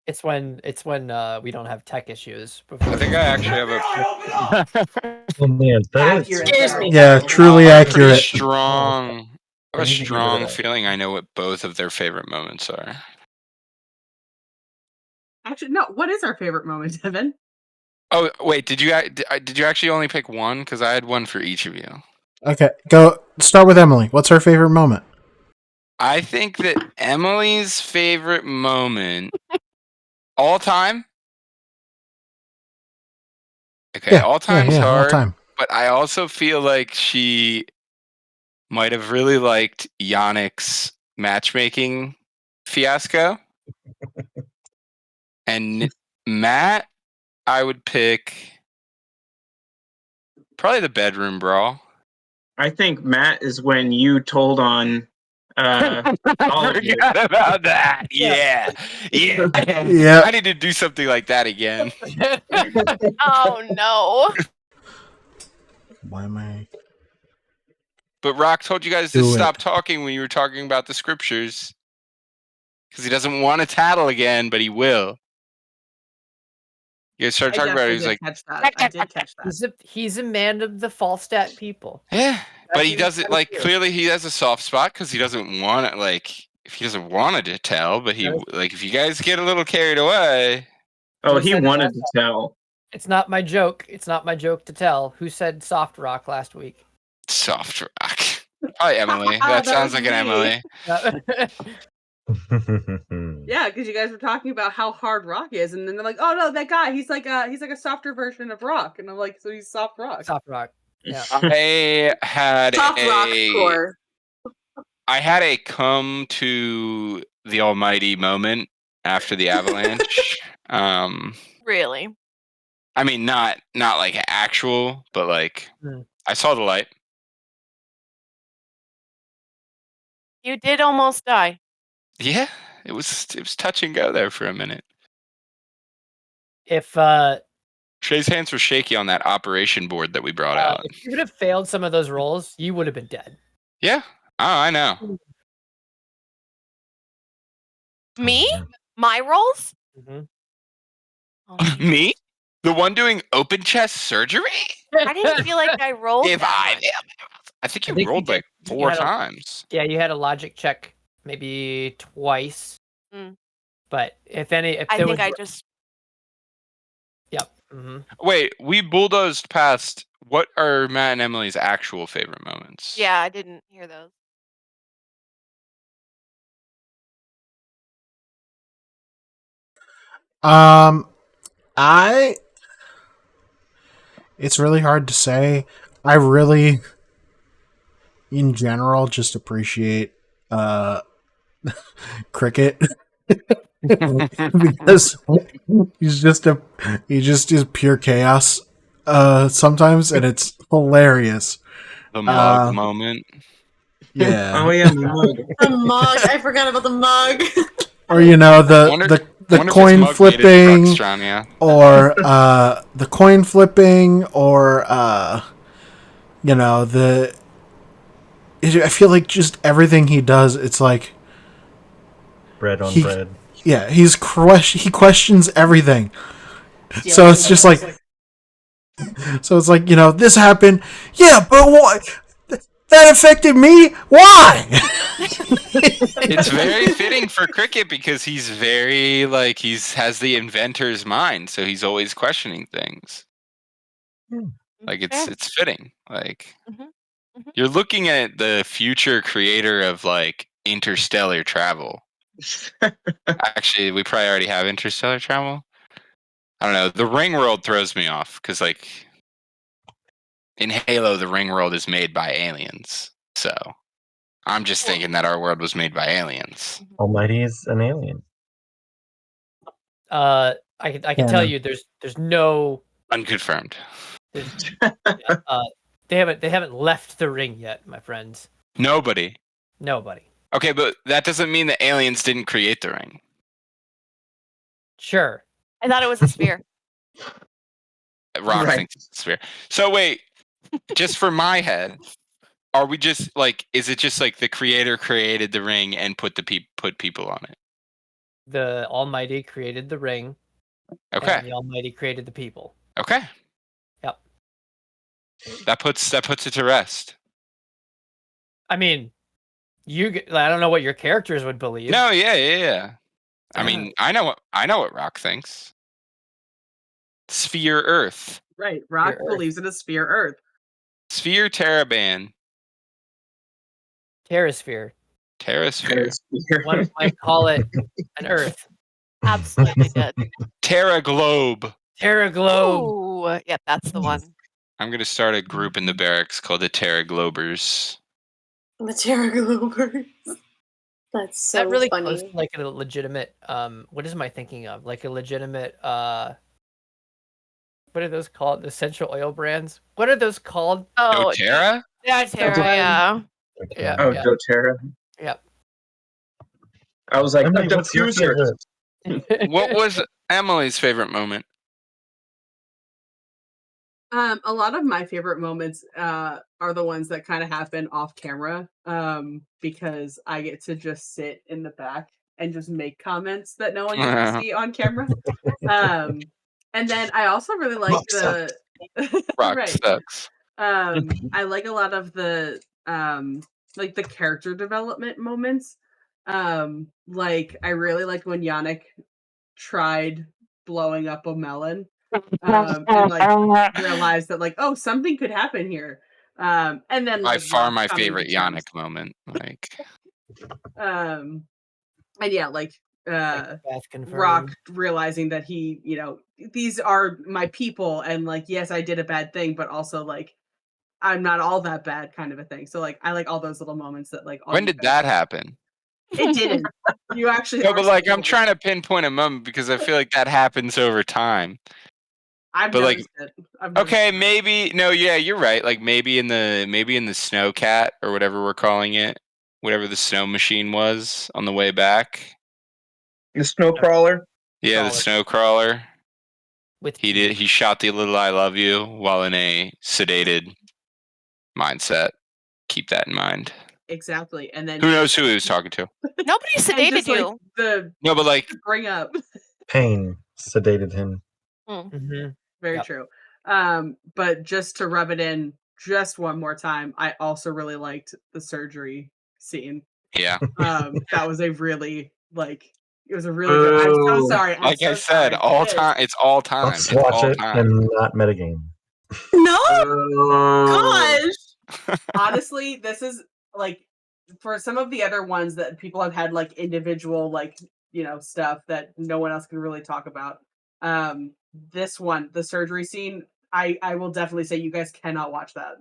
It's when we don't have tech issues. I think I actually have a Oh man, that is Scares me. Yeah, truly pretty accurate. strong. I have I a need to get rid of strong that. feeling I know what both of their favorite moments are. Actually, no. What is our favorite moment, Evan? Oh wait, did you actually only pick one? Because I had one for each of you. Okay, go start with Emily. What's her favorite moment? I think that Emily's favorite moment all time. Okay, Yeah, all time's all hard. time. But I also feel like she might have really liked Yannick's matchmaking fiasco. And Matt, I would pick probably the bedroom brawl. I think Matt is when you told on I all of you. forgot about that. Yeah. Yeah. I need to do something like that again. Oh no. Why am I? But Rock told you guys to Do it. stop talking when you were talking about the scriptures. because he doesn't want to tattle again, but he will. You guys start I talking about it. definitely He's did like, catch that. I did catch that. He's a man of the Falstaff people. yeah, but he That's what doesn't he's like. gotta do. Clearly, he has a soft spot because he doesn't want it. Like, if he doesn't want to tell, but he Yes. like if you guys get a little carried away. Oh, Who he said wanted to tell. It's not my joke. It's not my joke to tell. Who said soft rock last week? Soft rock. Probably Emily. That That sounds was like an me. Emily. Yeah, because you guys were talking about how hard rock is, and then they're like, "Oh no, that guy, he's like a softer version of rock," and I'm like, "So he's soft rock." Soft rock. Yeah. I had Soft rock a core. I had a come to the almighty moment after the avalanche. Really? I mean, not like actual, but like Hmm. I saw the light. You did almost die. Yeah, it was touch and go there for a minute. If Shay's hands were shaky on that operation board that we brought out. if you would have failed some of those rolls, you would have been dead. Yeah. Oh, I know. Me? man. My rolls? Mm-hmm. Oh, geez. Me? The one doing open chest surgery? I didn't feel like I rolled If that much. I think I you think you rolled did. like You 4 had a- times. Yeah, you had a logic check maybe twice. Mm. But if there I think was, I just yep. Mm-hmm. Wait, we bulldozed past. What are Matt and Emily's actual favorite moments? yeah, I didn't hear those. I. It's really hard to say. I really, in general, just appreciate Cricket because he just is pure chaos sometimes, and it's hilarious. The mug moment. Yeah. Oh yeah, mug. The mug. I forgot about the mug. Or you know Wonder the if his coin mug made it flipping, trucks, John, yeah. or the coin flipping, or you know I feel like just everything he does, it's like Bread on He- bread. yeah, he questions everything. So it's just like you know, this happened. Yeah, but what? That affected me. Why? It's very fitting for Cricket because he's very like has the inventor's mind, so he's always questioning things. Like Fair. it's fitting. Like Mhm. Mhm. you're looking at the future creator of like interstellar travel. Actually, we probably already have interstellar travel. I don't know. The ring world throws me off because like in Halo, the ring world is made by aliens. So I'm just thinking that our world was made by aliens. Almighty is an alien. I can tell you, there's no Unconfirmed. they haven't left the ring yet, my friends. Nobody. Nobody. Okay, but that doesn't mean the aliens didn't create the ring. Sure. I thought it was a sphere. Rock Right. thinks it's a sphere. So wait, just for my head, are we just like? Is it just like the creator created the ring and put people on it? The Almighty created the ring, and Okay. the Almighty created the people. Okay. Yep. That puts it to rest. I mean, I don't know what your characters would believe. No, yeah. I mean, I know what Rock thinks. Sphere Earth. Right, rock Earth. believes in a sphere Earth. Sphere Terraban. Terrasphere. Terrasphere. One might call it an Earth. Absolutely did. Terra Globe. Terra Globe. Ooh, yep, that's the one. I'm gonna start a group in the barracks called the Terra Globers. The Terra Globers. That's so That really funny. close to like a legitimate. What is my thinking of? Like a legitimate. What are those called? The essential oil brands. What are those called? Oh, doTERRA? Yeah, Terra, yeah. Yeah. Oh, yeah. doTERRA. Yep. I was like, Emily, the what's your diffuser. favorite? What was Emily's favorite moment? A lot of my favorite moments are the ones that kind of happen off camera, because I get to just sit in the back and just make comments that no one gets to see on camera. And then I also really like Rock the Rock right. sucks. I like a lot of the like the character development moments. Like I really like when Yannick tried blowing up a melon and like realized that like, oh, something could happen here. And then By like far Rock my coming to favorite terms. Yannick moment. Like, And yeah, like Beth confirmed. Rock realizing that he, these are my people, and like, yes, I did a bad thing, but also like I'm not all that bad, kind of a thing. So like I like all those little moments that like all when you did guys that like. happen? It didn't. You actually No, are but like I'm spoiled. trying to pinpoint a moment because I feel like that happens over time. I've but, like, noticed it. I've noticed Okay, it. maybe no, yeah, you're right. Like maybe in the snowcat or whatever we're calling it, whatever the snow machine was on the way back. The snow crawler. Yeah, the Crawler. snow crawler. With He shot the little "I love you" while in a sedated mindset. Keep that in mind. Exactly. And then Who knows who he was talking to? Nobody and sedated just, like, you. the No, but like bring up. Pain sedated him. Mm-hmm. Very Yep. true. But just to rub it in just one more time, I also really liked the surgery scene. yeah. That was a really it was a really good. I'm so Boo. sorry. I'm Like so I said, sorry. all It is. time. It's all time. Let's It's watch all it time. and not metagame. No, Oh. gosh. Honestly, this is like for some of the other ones that people have had like individual stuff that no one else can really talk about. This one, the surgery scene, I will definitely say you guys cannot watch that.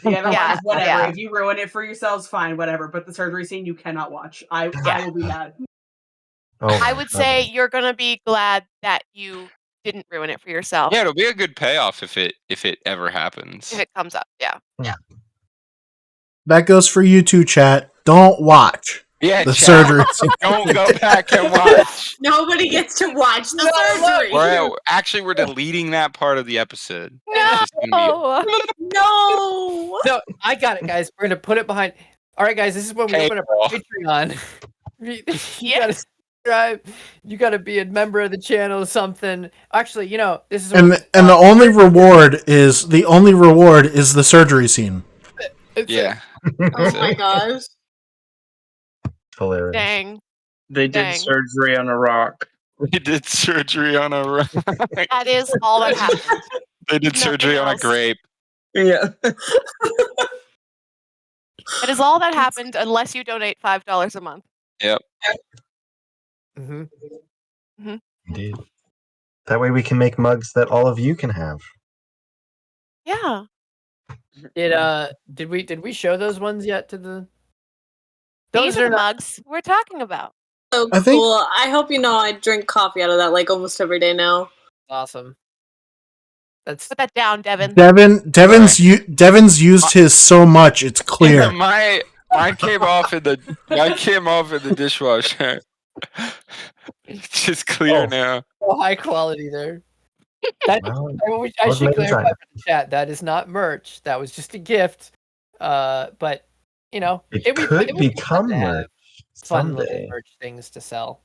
The other Yeah, ones, whatever. yeah. If you ruin it for yourselves, fine, whatever. But the surgery scene, you cannot watch. I will be mad. Oh, I would say you're gonna be glad that you didn't ruin it for yourself Yeah, it'll be a good payoff if it ever happens. if it comes up. Yeah. That goes for you too, chat. Don't watch Yeah, the chat. surgery scene. Don't go back and watch. Nobody gets to watch the surgery. We're deleting that part of the episode. No. It's just gonna No. No, I got it, guys. We're gonna put it behind. All right, guys. This is when we open up our Patreon. You gotta subscribe. You gotta be a member of the channel. Something. Actually, this is And the only reward is the surgery scene. Yeah. Oh my gosh. Hilarious. Dang. They did Dang. surgery on a rock. They did surgery on a rock. That is all that happened. They did Nothing surgery on a else. grape. Yeah. That is all that happened unless you donate $5 a month. Yep. Mm-hmm. Indeed. That way we can make mugs that all of you can have. Yeah. Did we show those ones yet to the? These are the not. mugs we're talking about. So I think- cool. I hope you know I drink coffee out of that like almost every day now. Awesome. That's Put that down, Devin. Devin's used his so much it's clear. Mine came off in the dishwasher. It's just clear now. so high quality there. That, Well, I was should made in clarify China. for the chat. That is not merch. That was just a gift. But It could would be become fun to have merch fun little someday. merch things to sell.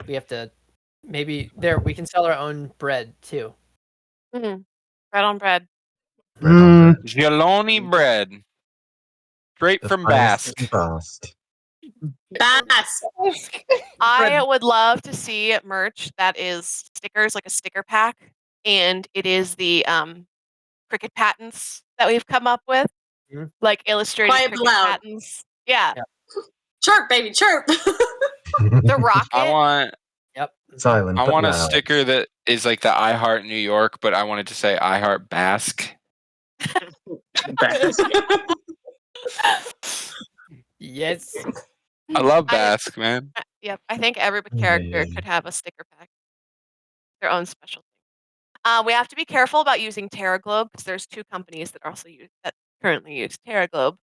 We have to maybe we can sell our own bread too. Bread on bread. Bread on bread. Geloni bread. Straight The from finest Basque. and Basque. Basque. I would love to see merch that is stickers, like a sticker pack, and it is the cricket patents that we've come up with, like illustrated Quiet cricket loud. patents. Yeah. Chirp, baby, chirp. The rocket. I want Silent. I but want a loud. sticker that is like the I Heart New York, but I want it to say I Heart Basque. Yes. I love Basque, man. Yep. I think every character could have a sticker pack. Their own special thing. We have to be careful about using TerraGlobe because there's two companies that currently use TerraGlobe.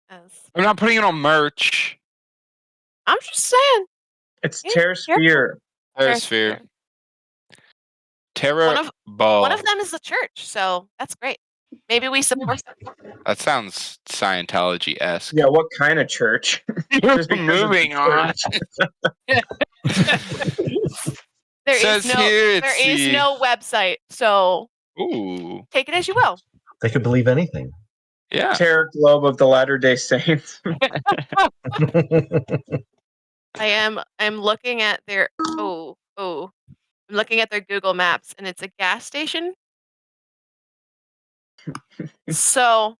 I'm not putting it on merch. I'm just saying. It's Yeah, TerraSphere. TerraSphere. Terra One of them is the church, so that's great. Maybe we support them. That sounds Scientology-esque. Yeah, what kind of church? Just because it's a Moving on. There Says is here it's no website, so Ooh, take it as you will. They could believe anything. yeah. Terror Globe of the Latter-day Saints. I'm looking at their I'm looking at their Google Maps, and it's a gas station. So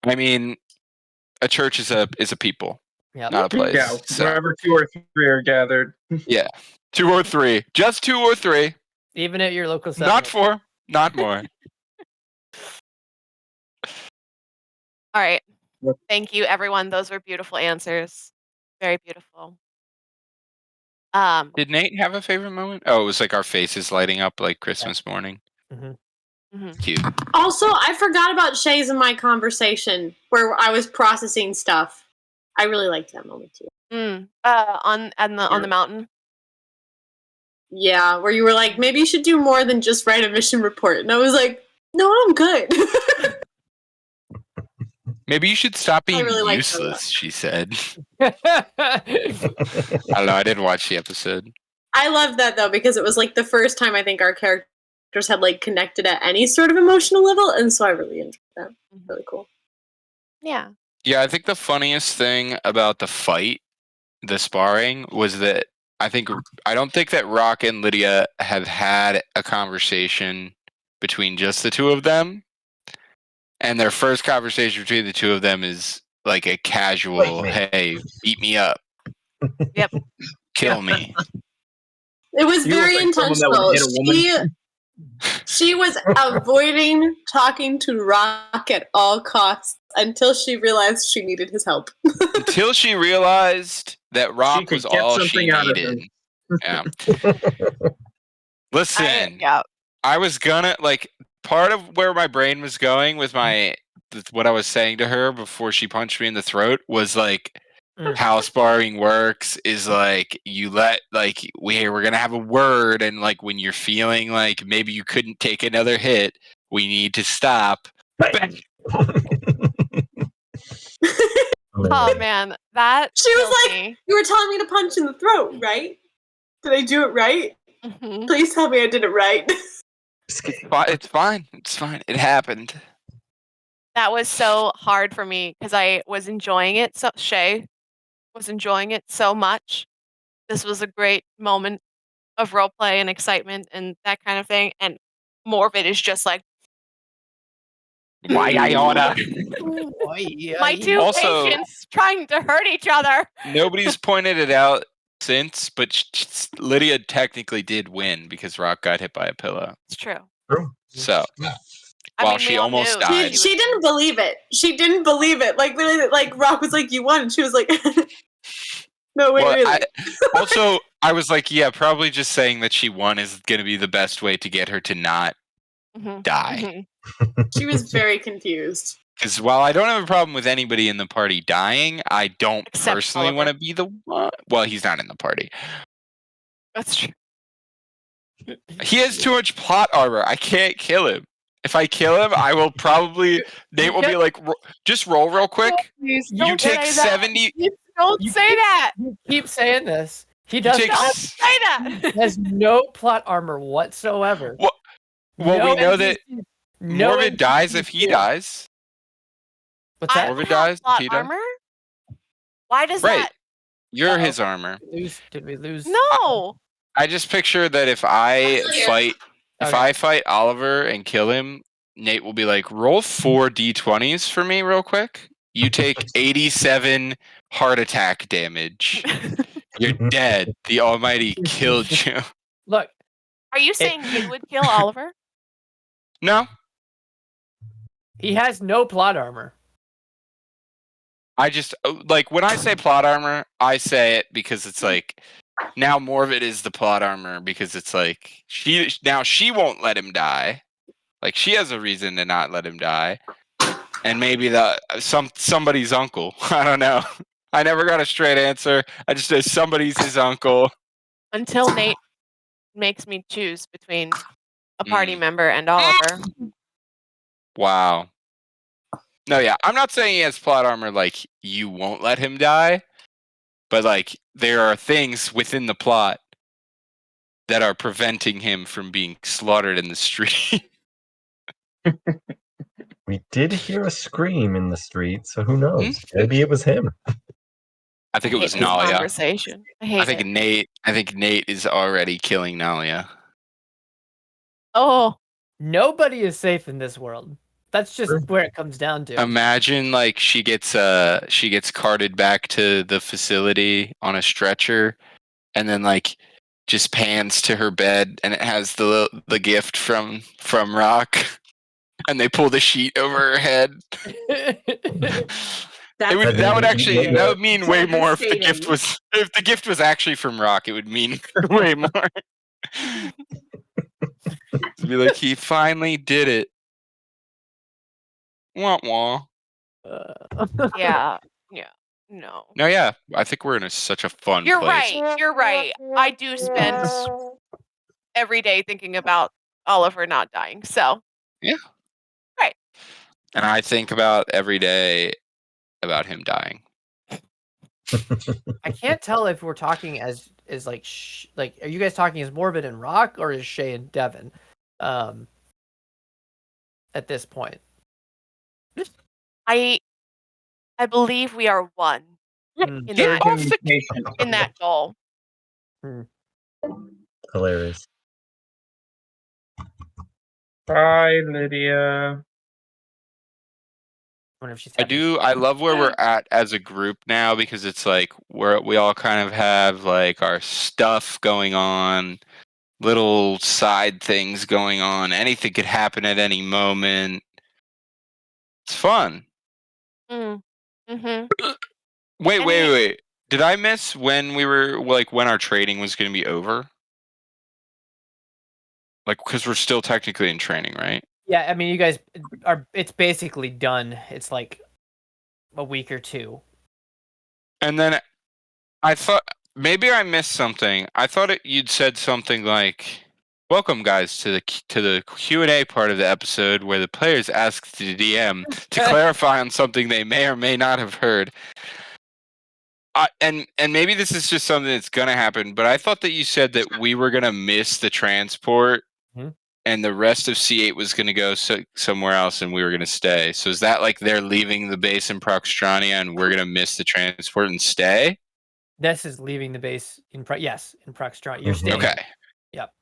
I mean, a church is a people, Yep. not a place. Yeah, So wherever 2 or 3 are gathered. yeah, 2 or 3, just 2 or 3, Even at your local not 7-Eleven. 4, not more. all right. Yep. Thank you, everyone. Those were beautiful answers. Very beautiful. Did Nate have a favorite moment? Oh, it was like our faces lighting up like Christmas morning. Mhm. Cute. Also, I forgot about Shay's and my conversation where I was processing stuff. I really liked that moment too. On the mountain. Yeah, where you were like, maybe you should do more than just write a mission report. And I was like, no, I'm good. Maybe you should stop being really liked useless, she said. I don't know, I didn't watch the episode. I loved that though, because it was like the first time I think our characters had like connected at any sort of emotional level, and so I really enjoyed that. Really cool. Yeah. Yeah, I think the funniest thing about the fight, the sparring, was that I don't think that Rock and Lydia have had a conversation between just the two of them. And their first conversation between the two of them is like a casual, hey, beat me up. Yep. Kill me. It was You look very like someone that intentional. would hit a woman. She was avoiding talking to Rock at all costs until she realized she needed his help. Until she realized that Rock could was get all she something out of needed. him. Yeah. Listen, Yeah. I was gonna part of where my brain was going with what I was saying to her before she punched me in the throat was like how sparring works is like you let we're gonna have a word, and like when you're feeling like maybe you couldn't take another hit, we need to stop. Oh man, that She was killed like, me. you were telling me to punch in the throat, right? Did I do it right? Mhm. Please tell me I did it right. It's fine. It's fine. It happened. That was so hard for me because I was enjoying it. So Shay was enjoying it so much. This was a great moment of role play and excitement and that kind of thing. And more of it is just like Why I oughta. my two Also- patients trying to hurt each other. Nobody's pointed it out since, but Lydia technically did win because Rock got hit by a pillow. It's true. So, I while mean, she we all almost knew died. She didn't believe it. She didn't believe it. Like literally, like Rock was like, "You won." And she was like, "No, wait, Well, really?" also, I was like, yeah, probably just saying that she won is going to be the best way to get her to not Mhm. die. Mhm. She was very confused. Because while I don't have a problem with anybody in the party dying, I don't Except personally Oliver. want to be the one. Well, he's not in the party. That's true. He has too much plot armor. I can't kill him. If I kill him, I will probably. Nate will be like, just roll real quick. Please You don't take say that. 70. Don't say that. You keep saying this. He You does take not Don't say that. has no plot armor whatsoever. Well, we know that no Morvid dies NPCs if he do. dies. What's I that? don't Morvid have dies if plot he dies. armor. Why does Right. that? You're Uh-oh. his armor. Did we lose? No. I just picture that if I fight, Okay. I fight Oliver and kill him, Nate will be like, roll 4 d20s for me real quick. You take 87 heart attack damage. You're dead. The Almighty killed you. Look, Are you saying you would kill Oliver? No, he has no plot armor. I just like when I say plot armor, I say it because it's like now more of it is the plot armor because it's like she won't let him die. Like she has a reason to not let him die. And maybe somebody's uncle. I don't know. I never got a straight answer. I just said somebody's his uncle. Until Nate makes me choose between a party member and Oliver. Wow. No, yeah, I'm not saying he has plot armor like you won't let him die, but like there are things within the plot that are preventing him from being slaughtered in the street. We did hear a scream in the street, so who knows? Maybe it was him. I think I it was hate this Nalia. conversation. I hate it. I think Nate is already killing Nalia. Oh, Nobody is safe in this world. That's just where it comes down to. Imagine like she gets carted back to the facility on a stretcher, and then like just pans to her bed, and it has the gift from Rock, and they pull the sheet over her head. That's that would mean way more if the devastating. gift was actually from Rock. It would mean way more. To be like, he finally did it. Wah wah. yeah. Yeah. No. No, yeah, I think we're in such a fun You're place. right. You're right. I do spend every day thinking about Oliver not dying. So. Yeah. Right. And I think about every day about him dying. I can't tell if we're talking as like are you guys talking as Morbid and Rock or is Shay and Devin at this point? I believe we are one in that goal. Hilarious. Bye, Lydia. I love where we're at as a group now, because it's like we all kind of have like our stuff going on, little side things going on. Anything could happen at any moment. It's fun. Mm-hmm. Wait. Did I miss when we were like when our trading was going to be over? Like, because we're still technically in training, right? Yeah, I mean, you guys are. It's basically done. It's like a week or two. And then I thought maybe I missed something. I thought you'd said something like, "Welcome, guys, to the Q&A part of the episode where the players ask the DM to clarify on something they may or may not have heard." And maybe this is just something that's gonna happen, but I thought that you said that we were gonna miss the transport, and the rest of C8 was gonna go somewhere else, and we were gonna stay. So is that like they're leaving the base in Proxtrania, and we're gonna miss the transport and stay? Ness is leaving the base in Proxtrania. You're staying. Okay. Yep.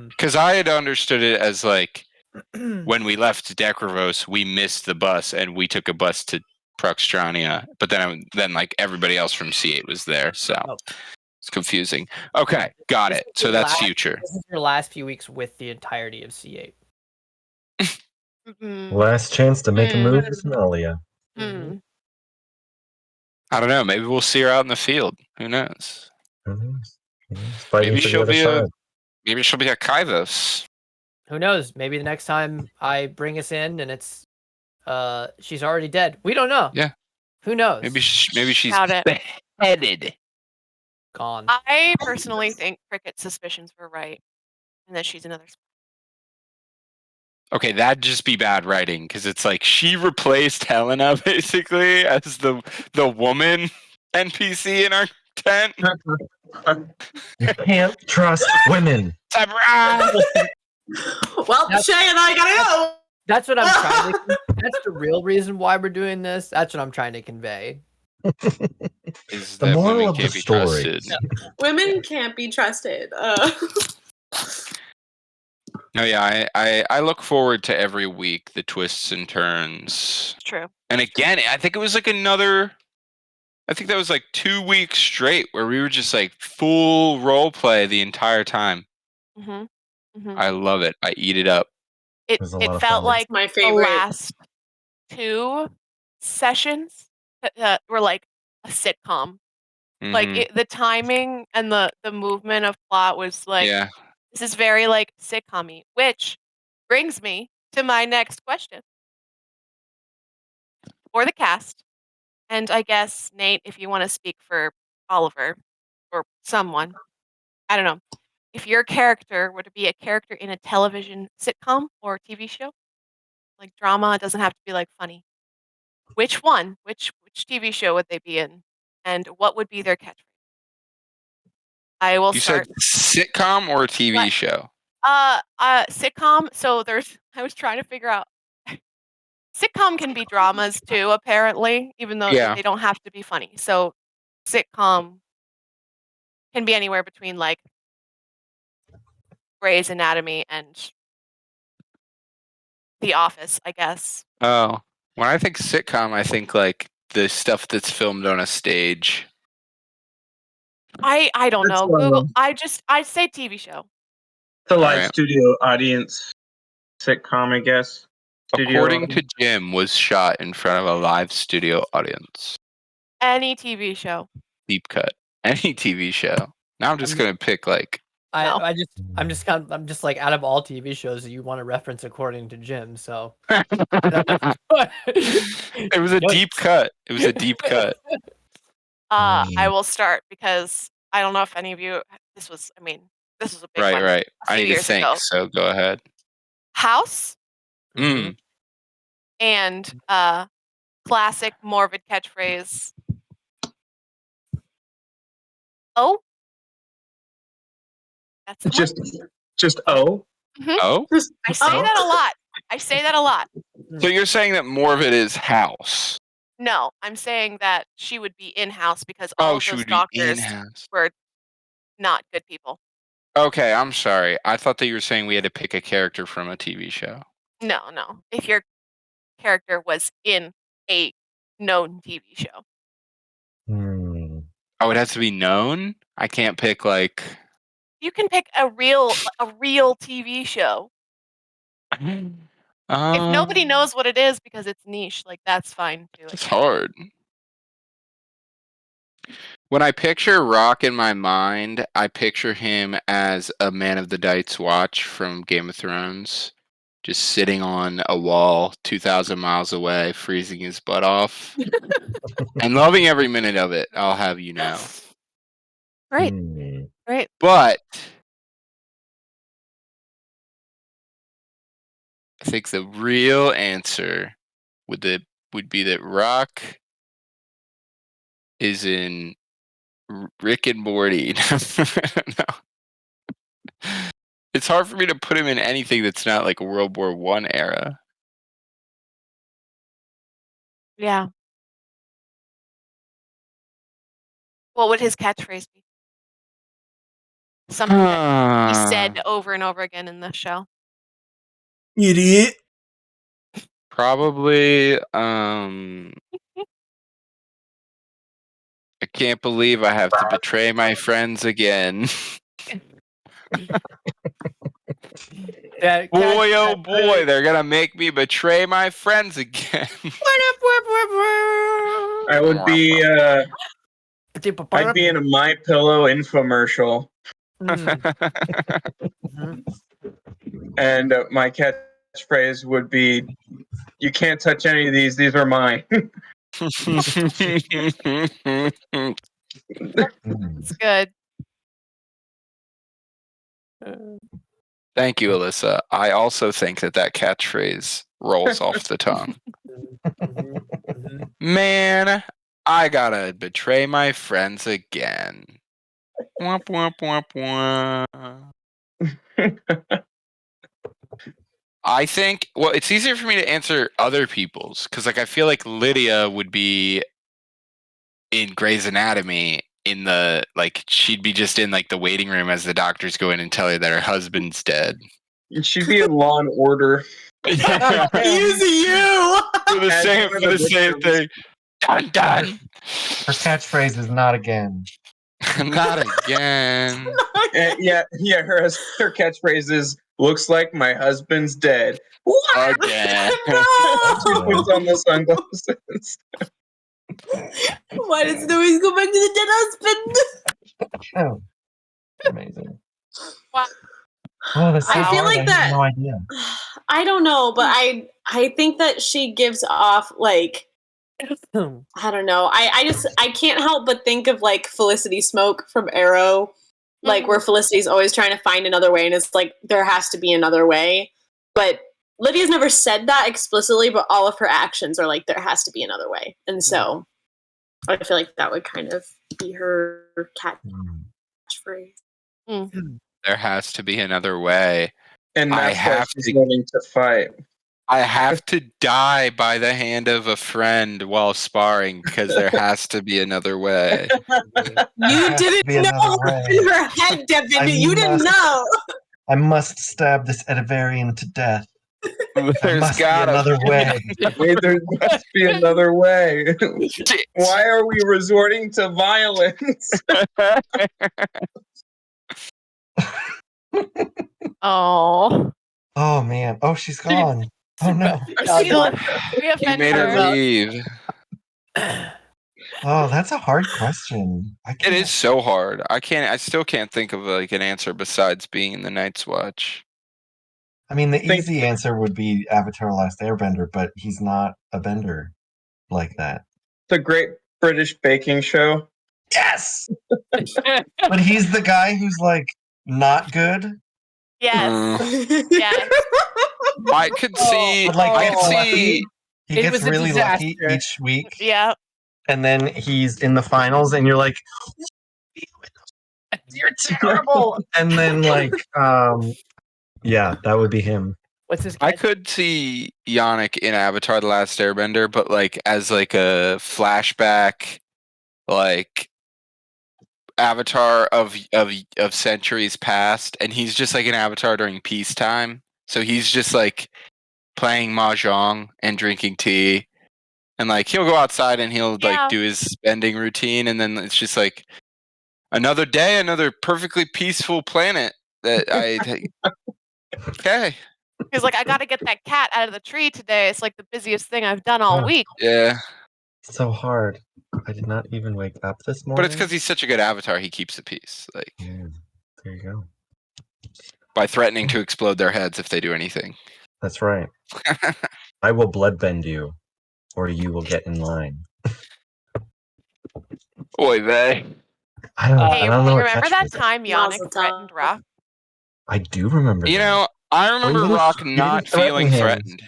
Because I had understood it as like when we left Decravos, we missed the bus and we took a bus to Proxtrania, but then like everybody else from C8 was there, so it's confusing. Okay, got it. So that's future. This is your last few weeks with the entirety of C8. Last chance to make a move with Nalia. I don't know. Maybe we'll see her out in the field. Who knows? Maybe she'll be a Kaivos. Who knows? Maybe the next time I bring us in and it's she's already dead. We don't know. Yeah. Who knows? Maybe she's beheaded. Gone. I personally think Cricket's suspicions were right, and that she's another. Okay, that'd just be bad writing, because it's like she replaced Helena basically as the woman NPC in our tent. You can't trust women. Well, Shay and I gotta go. That's what I'm trying to. That's the real reason why we're doing this. That's what I'm trying to convey. Is the that moral women of can't the be story. trusted. Women can't be trusted. No, yeah, I look forward to every week the twists and turns. True. And again, I think it was like I think that was like 2 weeks straight where we were just like full role play the entire time. I love it. I eat it up. It felt like my the favorite. last 2 sessions that were like a sitcom. Like the timing and the movement of plot was like, this is very like sitcom-y, which brings me to my next question for the cast. And I guess, Nate, if you want to speak for Oliver or someone, I don't know. If your character were to be a character in a television sitcom or TV show, like drama. It doesn't have to be like funny. Which one? Which TV show would they be in? And what would be their catchphrase? I will You start. said sitcom or TV What? show? Sitcom. So I was trying to figure out. Sitcom can be dramas too, apparently, even though Yeah. they don't have to be funny. So sitcom can be anywhere between like Grey's Anatomy and The Office, I guess. Oh, when I think sitcom, I think like the stuff that's filmed on a stage. I don't That's know. one of Google. them. I say TV show. It's a live Alright. studio audience sitcom, I guess. Studio According audience. to Jim, was shot in front of a live studio audience. Any TV show. Deep cut. Any TV show. Now I'm just gonna pick like No. I'm just like out of all TV shows that you want to reference according to Jim. So it was a deep cut. It was a deep cut. I will start because I don't know if any of you. This was a big Right, one. right. A I few need to years think, ago. so go ahead. House Mm. and classic morbid catchphrase. Oh, that's the one. Just O. Oh? I say that a lot. I say that a lot. So you're saying that more of it is house. No, I'm saying that she would be in house because all of She those would be doctors in-house. were not good people. Okay, I'm sorry. I thought that you were saying we had to pick a character from a TV show. No. If your character was in a known TV show. Oh, it has to be known? I can't pick like You can pick a real TV show. If nobody knows what it is because it's niche, like that's fine too. It's hard. When I picture Rock in my mind, I picture him as a Man of the Night's Watch from Game of Thrones, just sitting on a wall 2,000 miles away, freezing his butt off, and loving every minute of it, I'll have you know. Right. But I think the real answer would be that Rock is in Rick and Morty. No. It's hard for me to put him in anything that's not like a World War I era. Yeah. What would his catchphrase be? Something that he said over and over again in the show. Idiot. Probably I can't believe I have to betray my friends again. Yeah, boy, oh boy, they're gonna make me betray my friends again. I would be I'd be in a My Pillow infomercial. And my catchphrase would be, "You can't touch any of these. These are mine." It's good. Thank you, Alyssa. I also think that catchphrase rolls off the tongue. Man, I gotta betray my friends again. Womp womp womp womp. I think, well, it's easier for me to answer other people's because, like, I feel like Lydia would be in Grey's Anatomy in the like she'd be just in like the waiting room as the doctors go in and tell her that her husband's dead. She'd be in Law and Order. Easy you. For the same thing. Dun dun. Her catchphrase is not again. Not again. Yeah. Her catchphrase is, "Looks like my husband's dead." What? Again. She puts on the sunglasses. Why does it always go back to the dead husband? Oh, amazing. Wow. Oh, that's so I feel hard. like I that. have no idea. I don't know, but I think that she gives off like I don't know. I can't help but think of like Felicity Smoke from Arrow, like where Felicity's always trying to find another way, and it's like there has to be another way. But Lydia's never said that explicitly, but all of her actions are like there has to be another way, and so I feel like that would kind of be her catchphrase. There has to be another way. And I that's why have she's to- willing to fight. I have to die by the hand of a friend while sparring because there has to be another way. You has to didn't be know another what's way. in her head, Devin. You didn't know. I must stab this Edivarian to death. There There's must be gotta another way. Wait, there must be another way. Why are we resorting to violence? Oh. Oh man. Oh, she's gone. Oh no. We You offended made her her. leave. Oh, that's a hard question. It is so hard. I still can't think of like an answer besides being in the Night's Watch. I mean, the easy answer would be Avatar: Last Airbender, but he's not a bender like that. The Great British Baking Show. Yes. But he's the guy who's like not good. Yes. Yes. I could see. But like I gets could lucky. see. He It gets was a really lucky disaster. each week, Yeah. and then he's in the finals, and you're like, "You're terrible." And then like, yeah, that would be him. What's his? I catch? could see Yannick in Avatar: The Last Airbender, but like as like a flashback, like Avatar of centuries past, and he's just like an Avatar during peacetime. So he's just like playing mahjong and drinking tea, and like he'll go outside and he'll Yeah. like do his bending routine, and then it's just like another day, another perfectly peaceful planet that okay. He's like, I gotta get that cat out of the tree today. It's like the busiest thing I've done all week. Yeah. So hard. I did not even wake up this morning. But it's because he's such a good Avatar, he keeps the peace. Like Yeah, there you go. by threatening to explode their heads if they do anything. That's right. I will bloodbend you, or you will get in line. Oy vey. I don't Hey, know. you what remember that catchphrase is. time Yannick Mazel threatened tov. Rock? I do remember. You that. know, I remember Well, he Rock didn't not threaten feeling him. threatened.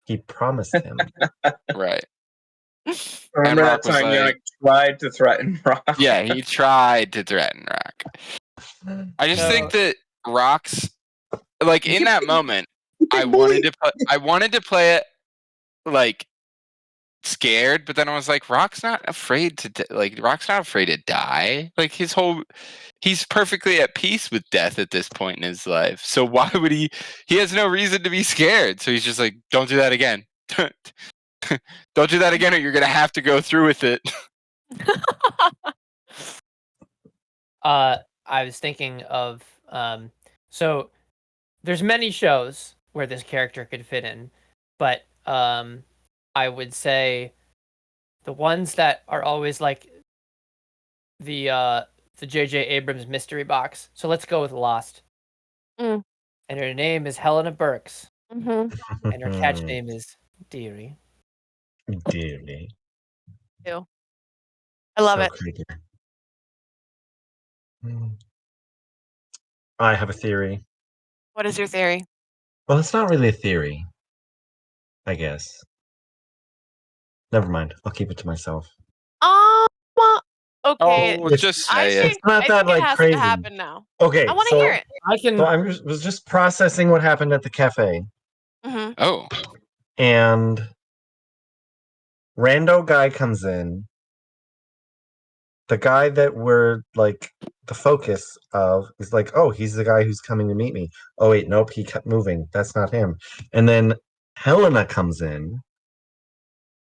He promised him. Right. Remember Rock that was time like- Yannick tried to threaten Rock? Yeah, he tried to threaten Rock. I just think that Rock's like in that moment, I wanted to play it like scared, but then I was like, Rock's not afraid to Rock's not afraid to die. Like he's perfectly at peace with death at this point in his life. So why would he has no reason to be scared. So he's just like, don't do that again. Don't do that again, or you're gonna have to go through with it. I was thinking of so there's many shows where this character could fit in, but I would say the ones that are always like the J.J. Abrams mystery box. So let's go with Lost. Mm. And her name is Helena Burks, Mm-hmm. and her catch name is Dearie. Dearly. I love So it. creepy. I have a theory. What is your theory? Well, it's not really a theory. I guess. Never mind. I'll keep it to myself. Well, okay. Oh, just I say think, it. It's not I that, think it like, has crazy. to happen now. Okay, I want to hear it. So I was just processing what happened at the cafe, Mm-hmm. Oh. and rando guy comes in. The guy that we're like the focus of is like, oh, he's the guy who's coming to meet me. Oh wait, nope, he kept moving. That's not him. And then Helena comes in,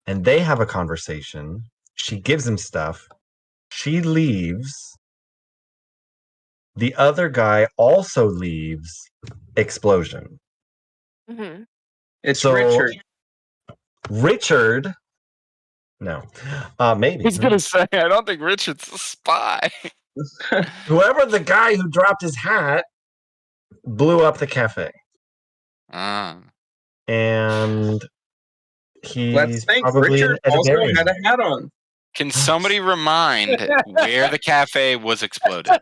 and they have a conversation. She gives him stuff. She leaves. The other guy also leaves. Explosion. Mm-hmm. It's So- Richard. Richard. No. Maybe. He's gonna say, I don't think Richard's a spy. Whoever the guy who dropped his hat blew up the cafe. And he's Let's think. probably Richard an also Edivarian. had a hat on. Can somebody remind where the cafe was exploded?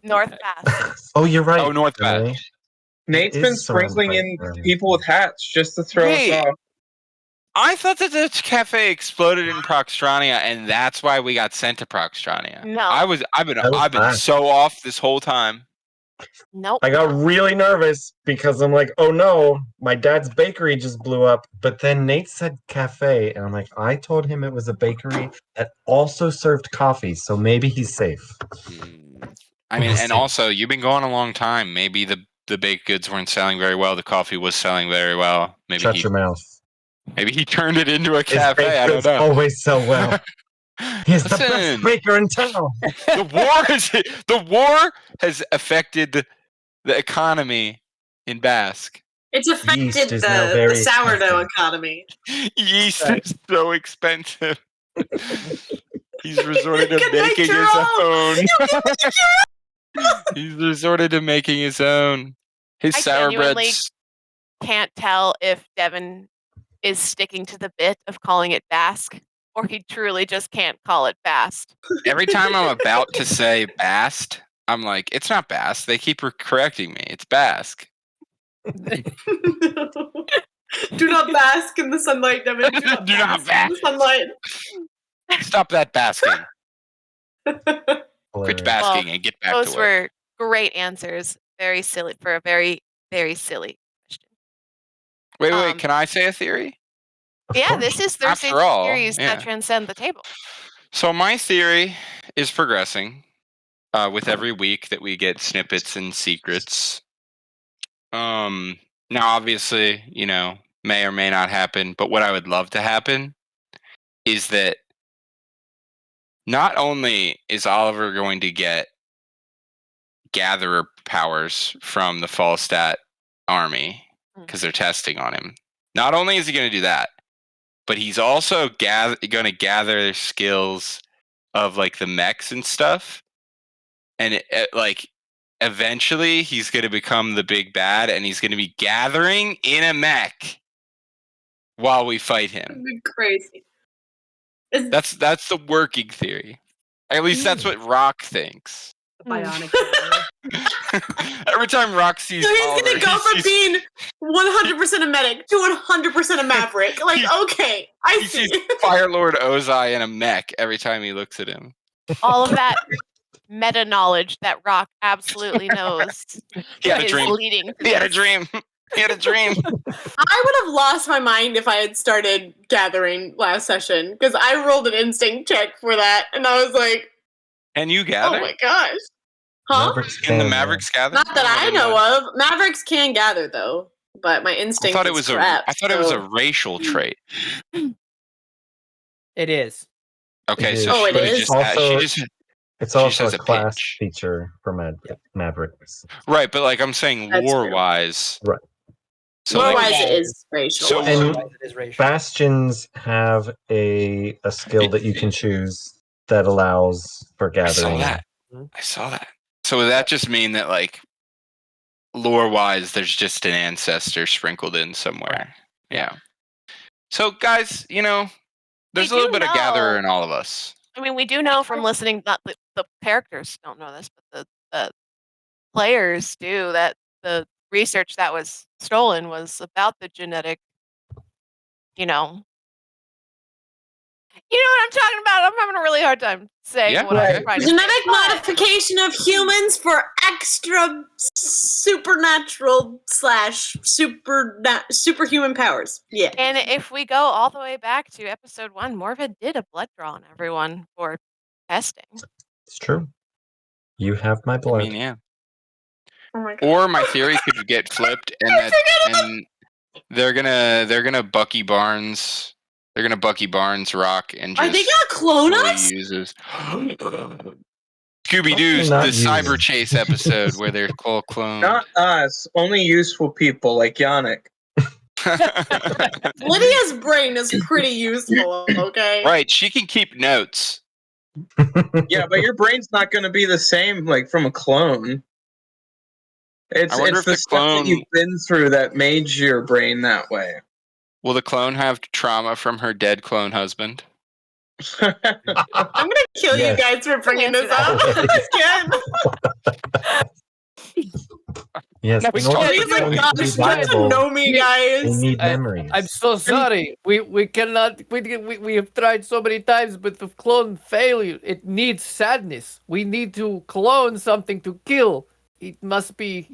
North Pass. Oh, you're right. Oh, North Emily. Pass. Nate's been sprinkling in people with hats just to throw us off. I thought that the cafe exploded in Proxtrania, and that's why we got sent to Proxtrania. No. I've been so off this whole time. Nope. I got really nervous because I'm like, oh no, my dad's bakery just blew up. But then Nate said cafe, and I'm like, I told him it was a bakery that also served coffee, so maybe he's safe. I mean, and also, you've been going a long time. Maybe the baked goods weren't selling very well. The coffee was selling very well. Maybe Shut your mouth. Maybe he turned it into a His cafe. baked I don't goods know. always sell well. He's the best baker in town. The war has affected the economy in Basque. It's affected the sourdough economy. Yeast is so expensive. He's resorted to making his own. He's resorted to making his own. His sour genuinely breads. Can't tell if Devin is sticking to the bit of calling it Basque, or he truly just can't call it Bast. Every time I'm about to say Bast, I'm like, it's not Bast. They keep correcting me. It's Basque. Do not bask in the sunlight, Devin. Do not bask in the sunlight. Stop that basking. Quit basking and get back to work. Those were great answers. Very silly for a very, very silly question. Wait. Can I say a theory? Yeah, this is Thursday's theories that transcend the table. So my theory is progressing with every week that we get snippets and secrets. Now, obviously, may or may not happen, but what I would love to happen is that not only is Oliver going to get gatherer powers from the Falstad army because they're testing on him. Not only is he going to do that, but he's also going to gather skills of like the mechs and stuff. And eventually he's going to become the big bad, and he's going to be gathering in a mech while we fight him. That'd be crazy. That's the working theory. At least that's what Rock thinks. Bionic. Every time Rock sees so he's Oliver, gonna go from being 100% a medic to 100% a maverick. Like, okay, I see. He sees Fire Lord Ozai in a mech every time he looks at him. All of that meta knowledge that Rock absolutely knows. He had a dream. He had a dream. He had a dream. I would have lost my mind if I had started gathering last session, because I rolled an instinct check for that, and I was like, "Can you gather? Oh my gosh, huh? Can the Mavericks gather? Not that I know of. Mavericks can gather though, but my instinct. I thought it was a racial trait. It is. Okay, so it is. It's also a class feature for Mavericks. Right, but I'm saying lore-wise. Right. So lore-wise, it is racial. And Bastions have a skill that you can choose that allows for gathering. I saw that. So would that just mean that, lore-wise, there's just an ancestor sprinkled in somewhere? Yeah. So, guys, there's a little bit of gatherer in all of us. I mean, we do know from listening, not the characters don't know this, but the players do, that the research that was stolen was about the genetic, you know what I'm talking about. I'm having a really hard time saying what I'm trying to say. Genetic modification of humans for extra supernatural / superhuman powers. Yeah. And if we go all the way back to episode 1, Morva did a blood draw on everyone for testing. It's true. You have my blood. I mean, yeah. Oh my God. Or my theory could get flipped, and they're gonna Bucky Barnes. They're gonna Bucky Barnes Rock and just. Are they gonna clone us? Uses Scooby-Doo's the Cyber Chase episode where they're called clones. Not us. Only useful people like Yannick. Lydia's brain is pretty useful. Okay. Right. She can keep notes. Yeah, but your brain's not going to be the same from a clone. It's the stuff that you've been through that made your brain that way. Will the clone have trauma from her dead clone husband? I'm gonna kill you guys for bringing this up again. Yes, No, in we order can't. for He's like, clones gosh, to be get to viable, know me, they guys. need I- memories. I'm so sorry. We cannot. We have tried so many times, but the clone failure. It needs sadness. We need to clone something to kill. It must be,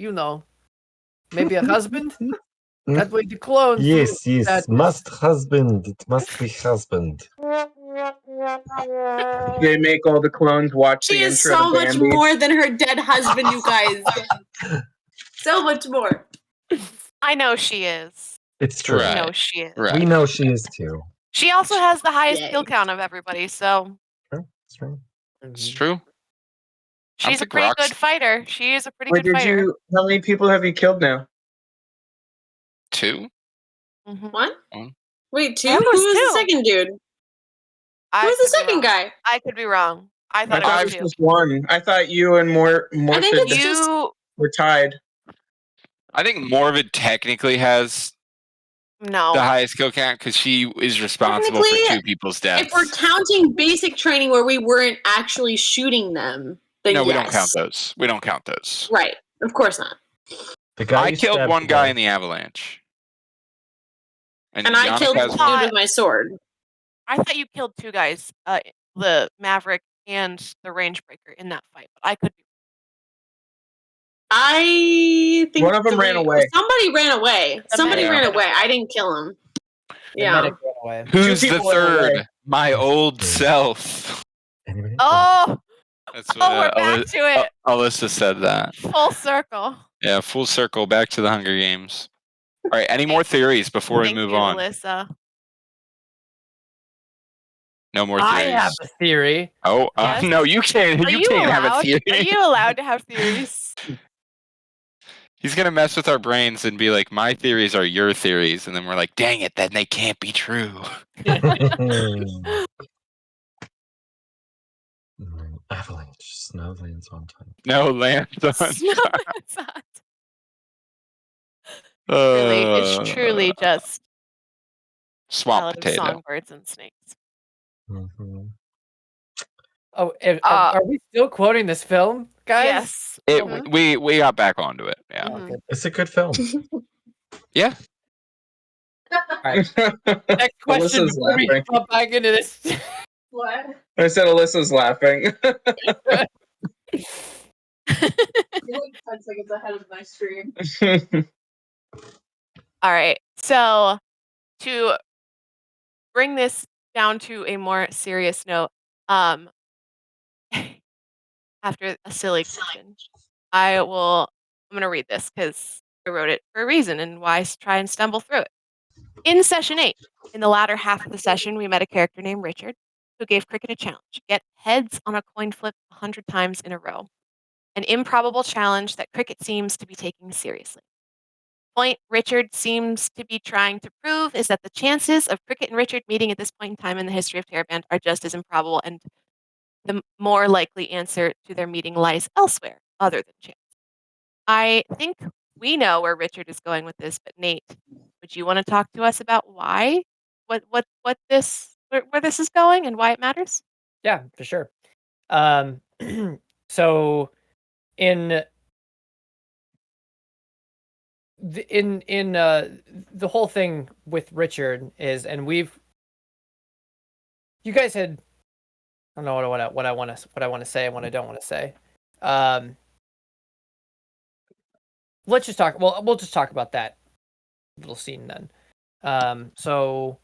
maybe a husband. That way the clones. Yes, lose yes. sadness. Must husband. It must be husband. They make all the clones watch She the is intro so to much Bambi. more than her dead husband, you guys. So much more. I know she is. It's true. I Right. know she is. Right. We know she is too. She also has the highest Yay. kill count of everybody, so True. It's true. It's true. she's a think pretty Rock's- good fighter. She is a pretty Wait, good did fighter. you? How many people have you killed now? 2? Mhm. What? One. Wait, two? I thought it Who was was the two. second dude? I Who's the could be second wrong. guy? I could be wrong. I I thought thought it it was was two. just one. I thought you and I think Morfid it's just You were tied. I think Morvid technically has the no. highest kill count because she is responsible for Technically, 2 people's deaths. if we're counting basic training where we weren't actually shooting them, then No, yes. we don't count those. We don't count those. Right. Of course not. The guy I you killed stabbed one to guy death- in the avalanche. And I Yannick killed the has dude one. with my sword. I thought you killed two guys, the Maverick and the Rangebreaker in that fight, but I could be I think One of them ran away. Somebody ran away. The Somebody medic ran ran away. away. I didn't kill him. The Yeah. medic ran away. Who's the people ran third? away. My old self. Anybody? Oh, That's what we're back to it. Alyssa said that. Full circle. Yeah, full circle back to the Hunger Games. All right, any more theories before we Thank move you, on? Alyssa. No more I theories. have a theory. Oh, Yes? no, you can't. Are You you can't have a allowed? theory. Are you allowed to have theories? He's gonna mess with our brains and be like, "My theories are your theories," and then we're like, "Dang it, then they can't be true." Avalanche. Snow lands on time. No land on. Snow is hot. Really, it's truly just swamp Ballad of potato. Songbirds and Snakes. Mhm. Oh, Uh, are we still quoting this film, guys? Yes. It, Mhm. we got back onto it. Yeah. Oh, Mhm. good. It's a good film. Yeah. Next question Alyssa's before we laughing. jump back into this. What? I said Alyssa's laughing. You look 10 seconds ahead of my stream. All right. So to bring this down to a more serious note, after a silly question, I'm gonna read this because I wrote it for a reason and why try and stumble through it. In session 8, in the latter half of the session, we met a character named Richard who gave Cricket a challenge: get heads on a coin flip 100 times in a row. An improbable challenge that Cricket seems to be taking seriously. Point Richard seems to be trying to prove is that the chances of Cricket and Richard meeting at this point in time in the history of Terraband are just as improbable, and the more likely answer to their meeting lies elsewhere, other than chance. I think we know where Richard is going with this, but Nate, would you want to talk to us about why, what this, where this is going, and why it matters? Yeah, for sure. So in the whole thing with Richard is, and you guys had, I don't know what I want to say and what I don't want to say. Let's just talk. Well, we'll just talk about that little scene then. So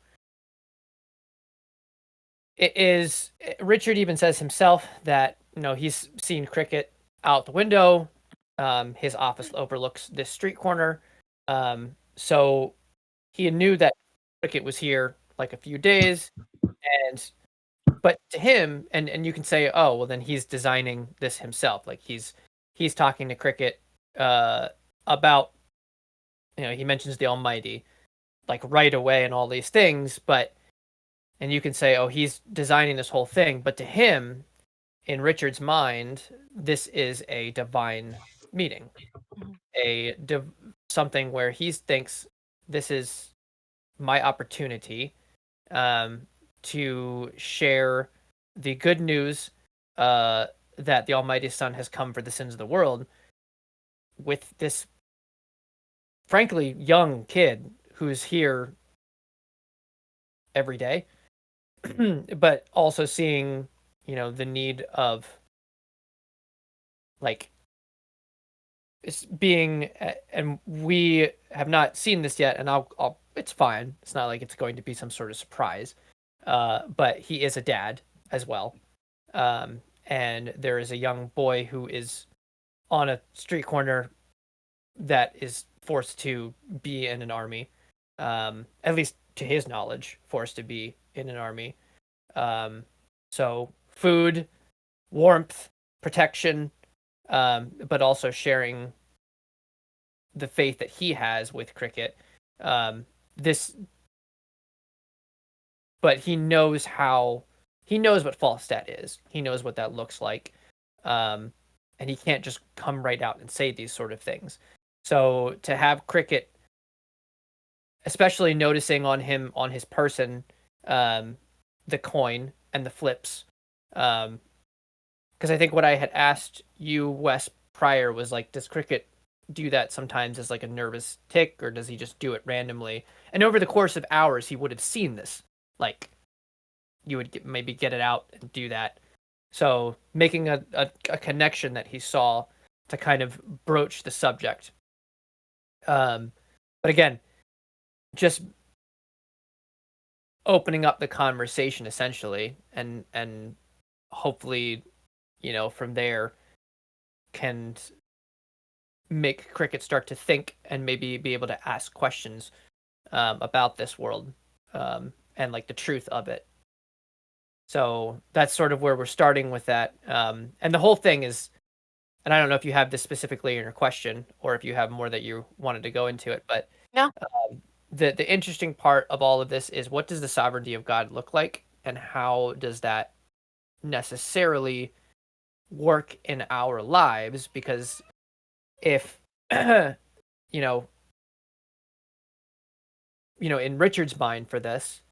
it is. Richard even says himself that he's seen Cricket out the window. His office overlooks this street corner. So he knew that Cricket was here like a few days, but to him, and you can say, oh, well, then he's designing this himself. Like he's talking to Cricket about, he mentions the Almighty like right away and all these things, and you can say, oh, he's designing this whole thing, but to him, in Richard's mind, this is a divine meeting, something where he thinks this is my opportunity to share the good news that the Almighty Son has come for the sins of the world with this frankly young kid who's here every day, but also seeing, you know, the need of like being, and we have not seen this yet, and I'll it's fine. It's not like it's going to be some sort of surprise. But he is a dad as well. And there is a young boy who is on a street corner that is forced to be in an army, at least to his knowledge, forced to be in an army. So food, warmth, protection, but also sharing the faith that he has with cricket. This, but he knows what Falstad is. He knows what that looks like, and he can't just come right out and say these sort of things. So to have cricket, especially noticing on him, on his person, the coin and the flips, because I think what I had asked you, Wes, prior was like, does cricket do that sometimes as like a nervous tick, or does he just do it randomly? And over the course of hours, he would have seen this. Like, you would maybe get it out and do that. So making a connection that he saw to kind of broach the subject. But again, just opening up the conversation essentially, and hopefully, you know, from there can make cricket start to think and maybe be able to ask questions about this world, and like the truth of it. So that's sort of where we're starting with that. And the whole thing is, and I don't know if you have this specifically in your question or if you have more that you wanted to go into it, but No. The interesting part of all of this is, what does the sovereignty of God look like, and how does that necessarily work in our lives? Because if you know, in Richard's mind for this,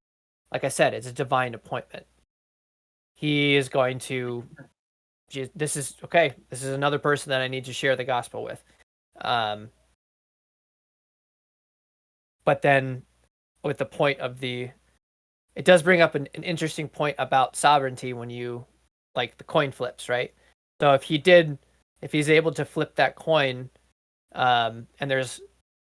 like I said, it's a divine appointment. He is going to, this is okay. This is another person that I need to share the gospel with. But then with the point of it does bring up an interesting point about sovereignty when you, like the coin flips, right? So if he's able to flip that coin, and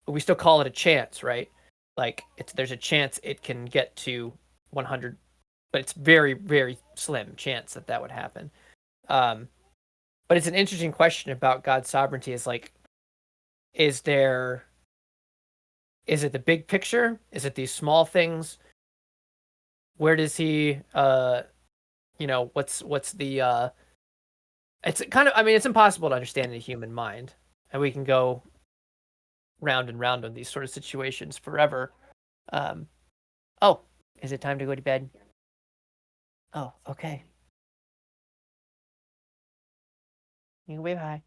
we still call it a chance, right? Like there's a chance it can get to 100, but it's very, very slim chance that would happen. But it's an interesting question about God's sovereignty. Is like, is it the big picture? Is it these small things? Where does he, what's the, it's kind of, I mean, it's impossible to understand in a human mind, and we can go round and round on these sort of situations forever. Oh, is it time to go to bed? Oh, okay. You can wave hi.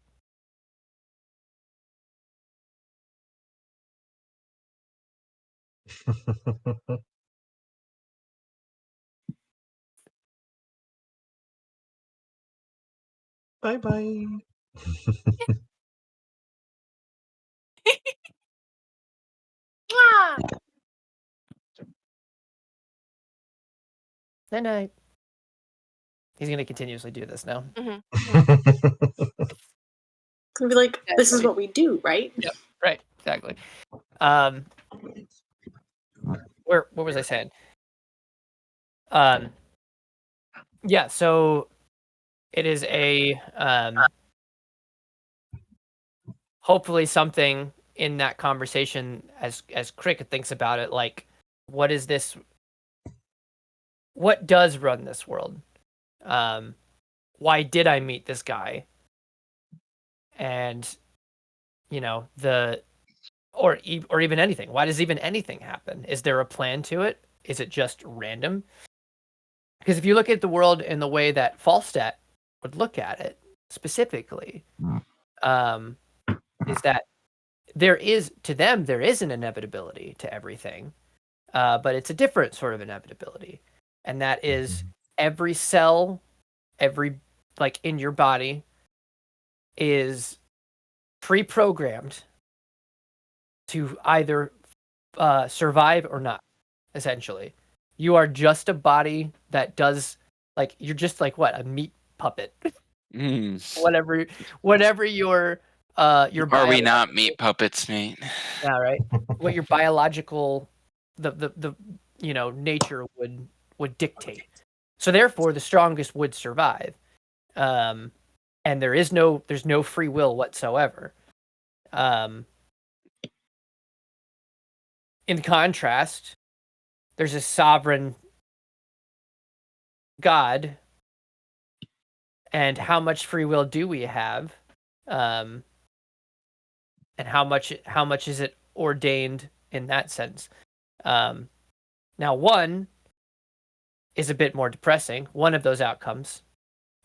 Bye bye. Mwah! Night night. He's gonna continuously do this now. Mhm. It's gonna be like, this is Exactly. what we do, right? Yep. Right. Exactly. What was I saying? Yeah. So it is a hopefully something in that conversation as Cricket thinks about it, like, what is this? What does run this world? Why did I meet this guy? And or even anything. Why does even anything happen? Is there a plan to it? Is it just random? Because if you look at the world in the way that Falstaff would look at it specifically, is that there is an inevitability to everything, but it's a different sort of inevitability, and that is every cell, every like in your body is pre-programmed to either survive or not. Essentially, you are just a body that does like you're just like what a meat puppet. Mm. whatever your Are we biological, not meat puppets, Nate? yeah, right, what your biological the nature would dictate. So therefore the strongest would survive. And there's no free will whatsoever. In contrast, there's a sovereign God, and how much free will do we have? And how much is it ordained in that sense? Now, one is a bit more depressing. One of those outcomes,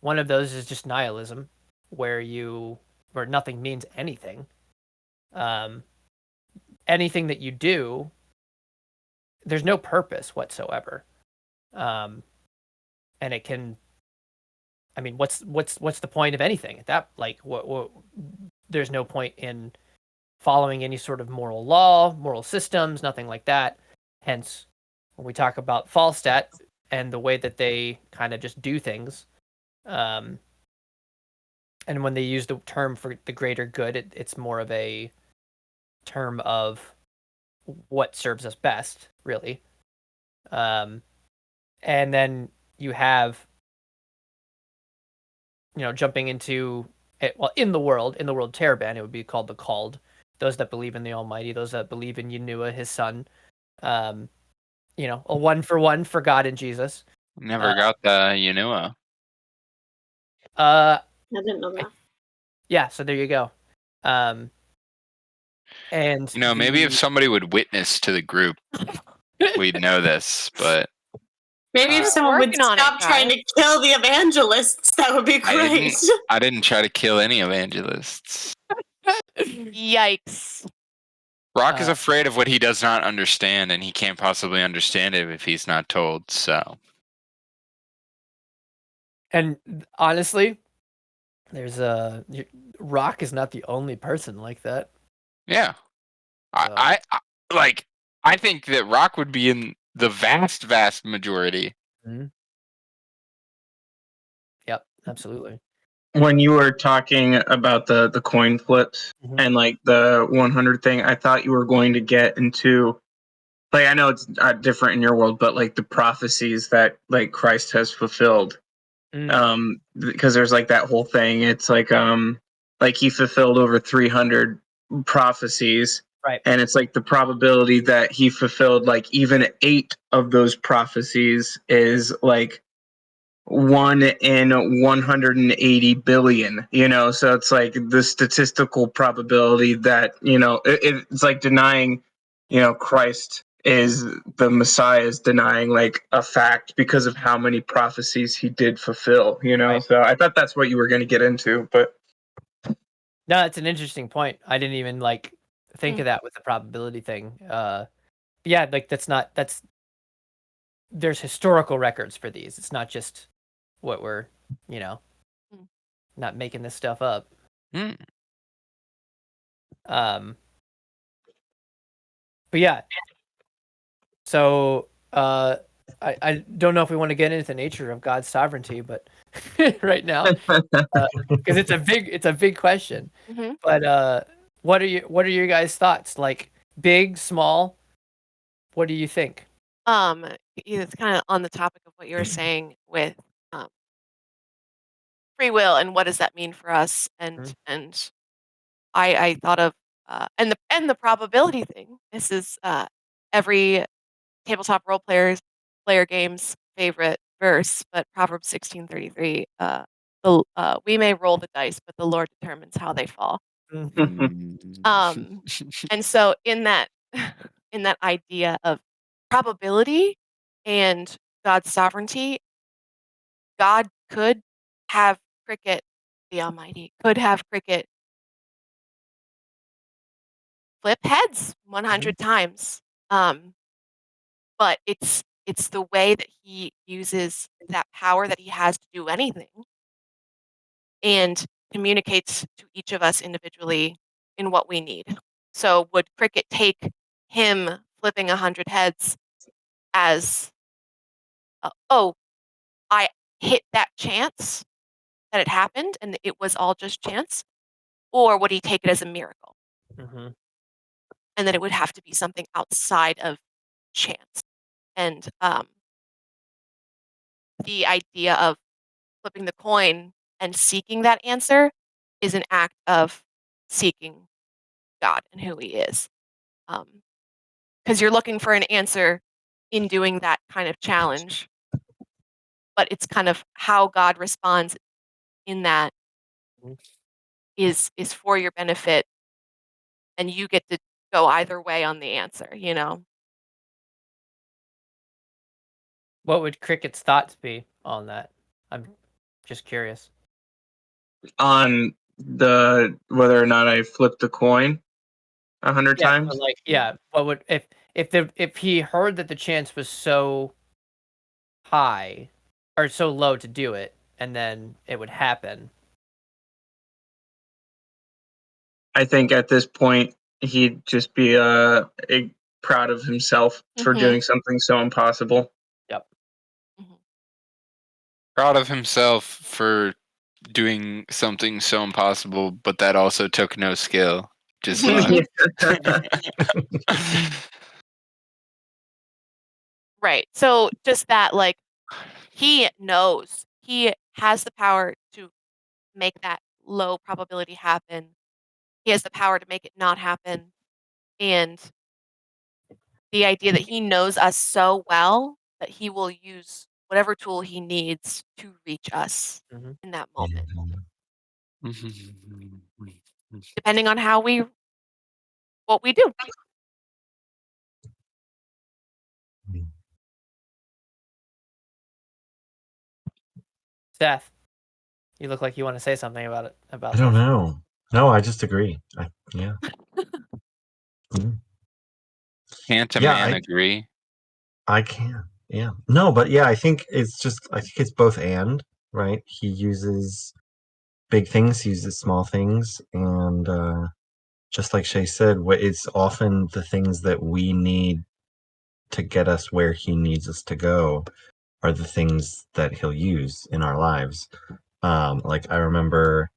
one of those is just nihilism, where nothing means anything. Anything that you do, there's no purpose whatsoever. And it can, I mean, what's the point of anything at that? Like, what there's no point in following any sort of moral law, moral systems, nothing like that. Hence, when we talk about Falstaff and the way that they kind of just do things, and when they use the term for the greater good, it's more of a term of what serves us best, really. And then you have, jumping into it, well, in the world Teraband, it would be called the called. Those that believe in the Almighty, those that believe in Yunua, his son. A 1-for-1 for God and Jesus. Never got the Yunua. I didn't know that. Yeah, so there you go. And maybe if somebody would witness to the group, we'd know this. But maybe if someone would working on it, stop trying to kill the evangelists, that would be great. I didn't try to kill any evangelists. Yikes. Rock is afraid of what he does not understand, and he can't possibly understand it if he's not told. So, and honestly, there's Rock is not the only person like that. Yeah, I think that Rock would be in the vast majority. Mm-hmm. Yep, absolutely. When you were talking about the coin flips and like the 100 thing, I thought you were going to get into, like, I know it's different in your world, but like the prophecies that like Christ has fulfilled. Because there's like that whole thing. It's like he fulfilled over 300 prophecies, right? And it's like the probability that he fulfilled like even 8 of those prophecies is like 1 in 180 billion, so it's like the statistical probability that, it's like denying, Christ is the Messiah is denying like a fact because of how many prophecies he did fulfill, Right. So I thought that's what you were going to get into, but no, it's an interesting point. I didn't even like think of that with the probability thing. Yeah, like there's historical records for these. It's not just what we're, not making this stuff up. But yeah. So I don't know if we want to get into the nature of God's sovereignty, but right now, because it's a big question. Mm-hmm. But what are your guys' thoughts? Like big, small? What do you think? It's kind of on the topic of what you were saying with free will and what does that mean for us, and I thought of and the probability thing. This is every tabletop player game's favorite verse, but Proverbs 16:33. We may roll the dice, but the Lord determines how they fall. And so in that in that idea of probability and God's sovereignty, God could have Cricket, the Almighty, could have Cricket flip heads 100 times. But it's the way that he uses that power that he has to do anything and communicates to each of us individually in what we need. So would Cricket take him flipping 100 heads as, oh, I hit that chance that it happened and it was all just chance? Or would he take it as a miracle? Mm-hmm. And that it would have to be something outside of chance. And the idea of flipping the coin and seeking that answer is an act of seeking God and who He is. Because you're looking for an answer in doing that kind of challenge, but it's kind of how God responds in that Mhm. is for your benefit, and you get to go either way on the answer, you know? What would Cricket's thoughts be on that? I'm just curious. On the whether or not I flipped the coin 100 Yeah, times. so like, yeah. What would if he heard that the chance was so high or so low to do it, and then it would happen? I think at this point he'd just be proud of himself for Mhm. doing something so impossible. Yep. Mhm. Proud of himself for doing something so impossible, but that also took no skill. Just luck. Right. So just that, like, he knows he has the power to make that low probability happen. He has the power to make it not happen. And the idea that he knows us so well that he will use whatever tool he needs to reach us Mhm. in that moment, Mhm. depending on what we do. Seth, you look like you want to say something about it. I About don't this. know. No, I just agree. Yeah. Mm. Can't a Yeah, man agree? I can. Yeah. No, but yeah, I think it's both and, right? He uses big things, he uses small things, and just like Shay said, it's often the things that we need to get us where he needs us to go are the things that he'll use in our lives. Like I remember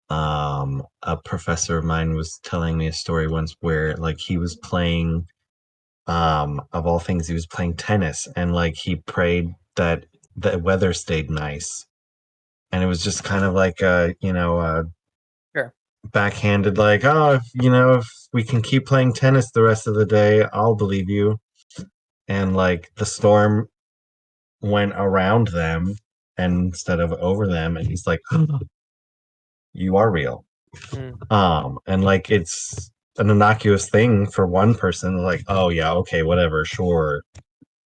a professor of mine was telling me a story once where like he was playing of all things he was playing tennis and like he prayed that the weather stayed nice, and it was just kind of like Sure. backhanded like, oh, if we can keep playing tennis the rest of the day, I'll believe you. And like the storm went around them instead of over them, and he's like, oh, you are real. And like it's an innocuous thing for one person, like, oh yeah, okay, whatever, sure,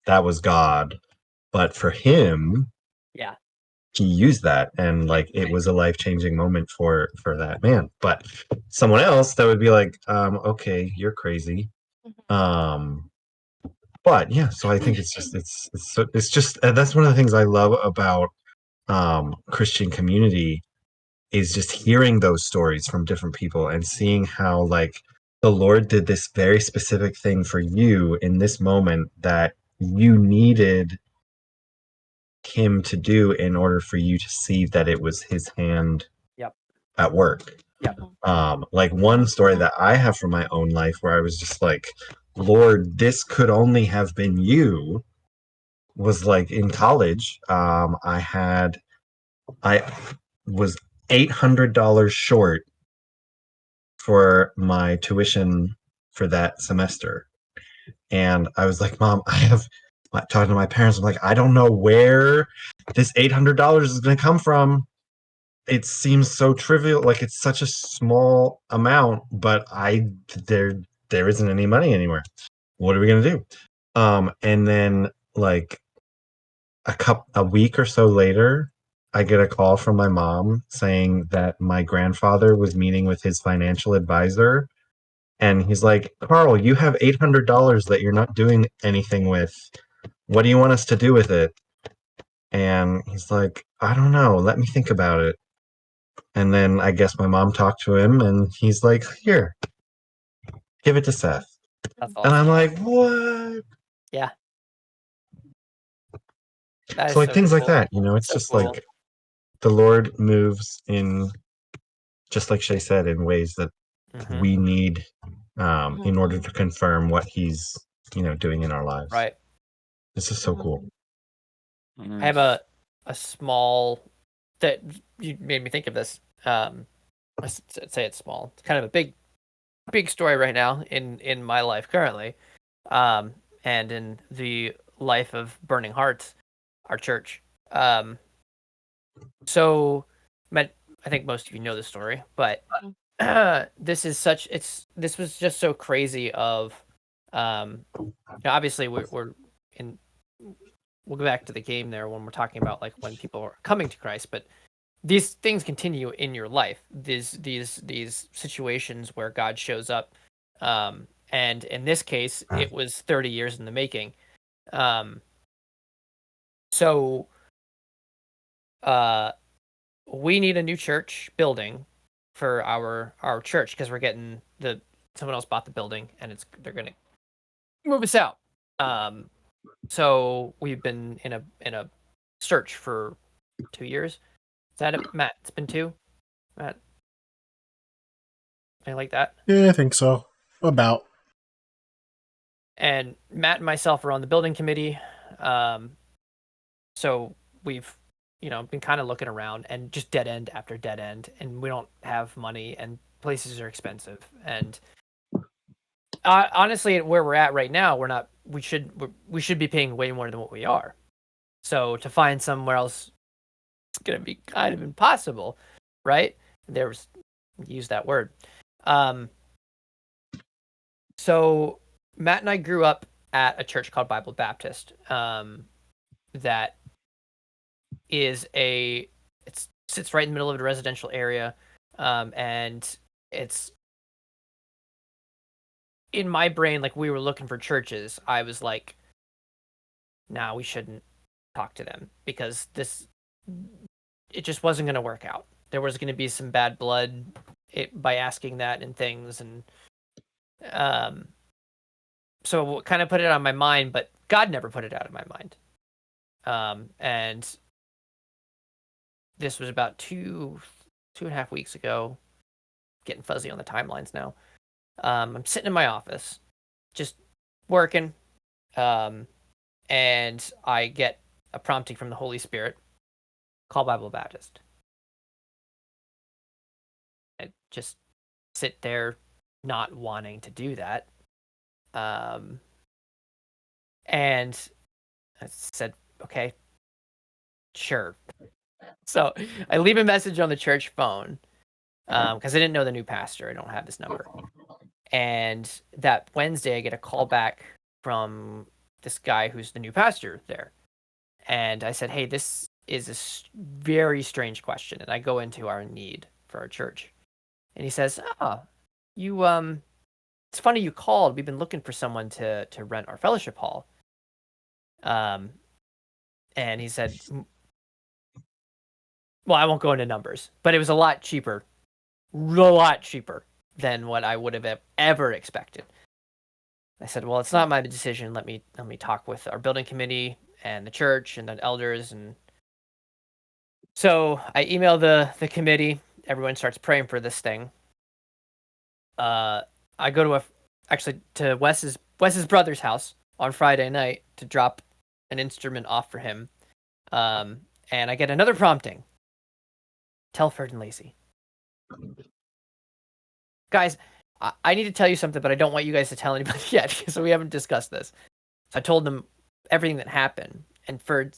that was God. But for him, Yeah. he used that, and like it was a life-changing moment for that man. But someone else that would be like, okay, you're crazy. Mhm. But yeah, so I think it's just that's one of the things I love about Christian community is just hearing those stories from different people and seeing how like the Lord did this very specific thing for you in this moment that you needed him to do in order for you to see that it was his hand Yep. at work. Yep. Like one story that I have from my own life where I was just like, Lord, this could only have been you, was like in college. I was $800 short for my tuition for that semester. And I was like, Mom, talking to my parents, I'm like, I don't know where this $800 is going to come from. It seems so trivial, like it's such a small amount, but there isn't any money anywhere. What are we going to do? And then like a week or so later, I get a call from my mom saying that my grandfather was meeting with his financial advisor, and he's like, Carl, you have $800 that you're not doing anything with. What do you want us to do with it? And he's like, I don't know. Let me think about it. And then I guess my mom talked to him, and he's like, here. Give it to Seth. That's And I'm awesome. like, what? Yeah. That is So like things like cool. that, you know, it's So just cool. like the Lord moves in, just like Shay said, in ways that Mhm. we need in order to confirm what he's, you know, doing in our lives. Right. This is so cool. I have a small that you made me think of this. I say it's small. It's kind of a big story right now in my life currently, and in the life of Burning Hearts, our church. So, I think most of you know the story, but this was just so crazy. Of, obviously we're in. We'll go back to the game there when we're talking about like when people are coming to Christ, but these things continue in your life. These situations where God shows up, and in this case, it was 30 years in the making. So, we need a new church building for our church because we're getting someone else bought the building and they're gonna move us out. So we've been in a search for 2 years. Is that it, Matt? It's been 2, Matt. Anything like that? Yeah, I think so. About. And Matt and myself are on the building committee. So we've, been kind of looking around and just dead end after dead end, and we don't have money, and places are expensive. And honestly, where we're at right now, we should be paying way more than what we are. So to find somewhere else, it's gonna be kind of impossible, right? Use that word. So Matt and I grew up at a church called Bible Baptist. That it sits right in the middle of a residential area, and it's in my brain, like we were looking for churches. I was like, nah, we shouldn't talk to them because it just wasn't going to work out. There was going to be some bad blood by asking that and things, and so kind of put it on my mind, but God never put it out of my mind. And this was about 2.5 weeks ago. Getting fuzzy on the timelines now. I'm sitting in my office, just working, and I get a prompting from the Holy Spirit. Call Bible Baptist. I just sit there, not wanting to do that. And I said, okay, sure. So I leave a message on the church phone because I didn't know the new pastor. I don't have his number. And that Wednesday, I get a call back from this guy who's the new pastor there. And I said, hey, this is a very strange question. And I go into our need for our church. And he says, it's funny you called. We've been looking for someone to rent our fellowship hall. And he said, well, I won't go into numbers, but it was a lot cheaper than what I would have ever expected. I said, well, it's not my decision. Let me talk with our building committee and the church and the elders. And so I email the committee. Everyone starts praying for this thing. I go to Wes's brother's house on Friday night to drop an instrument off for him. And I get another prompting. Telford and Lacey. Guys, I need to tell you something, but I don't want you guys to tell anybody yet, so we haven't discussed this. So I told them everything that happened, and Ferd,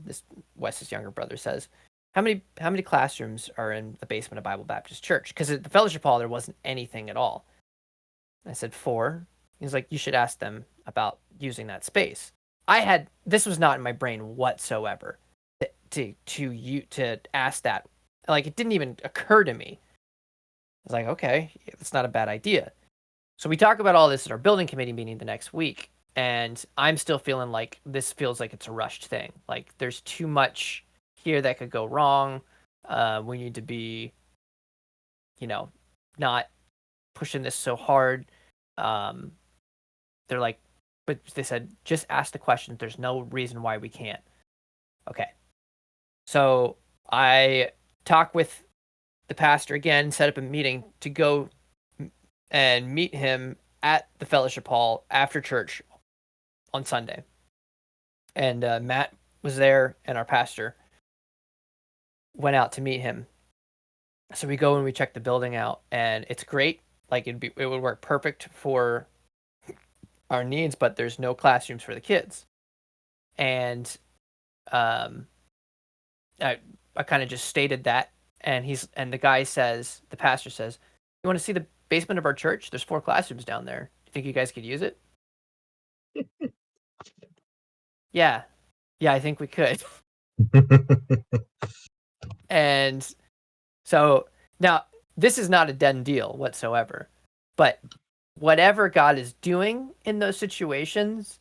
this Wes's younger brother, says, how many classrooms are in the basement of Bible Baptist Church? Because at the fellowship hall, there wasn't anything at all. I said 4. He's like, you should ask them about using that space. This was not in my brain whatsoever to ask that. Like, it didn't even occur to me. I was like, okay, it's not a bad idea. So we talk about all this at our building committee meeting the next week, and I'm still feeling like this feels like it's a rushed thing. Like there's too much here that could go wrong. We need to be, not pushing this so hard. they're like, but they said, just ask the questions. There's no reason why we can't. Okay. So I talk with the pastor again, set up a meeting to go and meet him at the fellowship hall after church on Sunday. And Matt was there, and our pastor went out to meet him. So we go and we check the building out, and it's great. Like it would work perfect for our needs, but there's no classrooms for the kids. And I kind of just stated that, and the guy says, the pastor says, "You want to see the basement of our church? There's 4 classrooms down there. You think you guys could use it?" Yeah, I think we could. And so now this is not a done deal whatsoever, but whatever God is doing in those situations,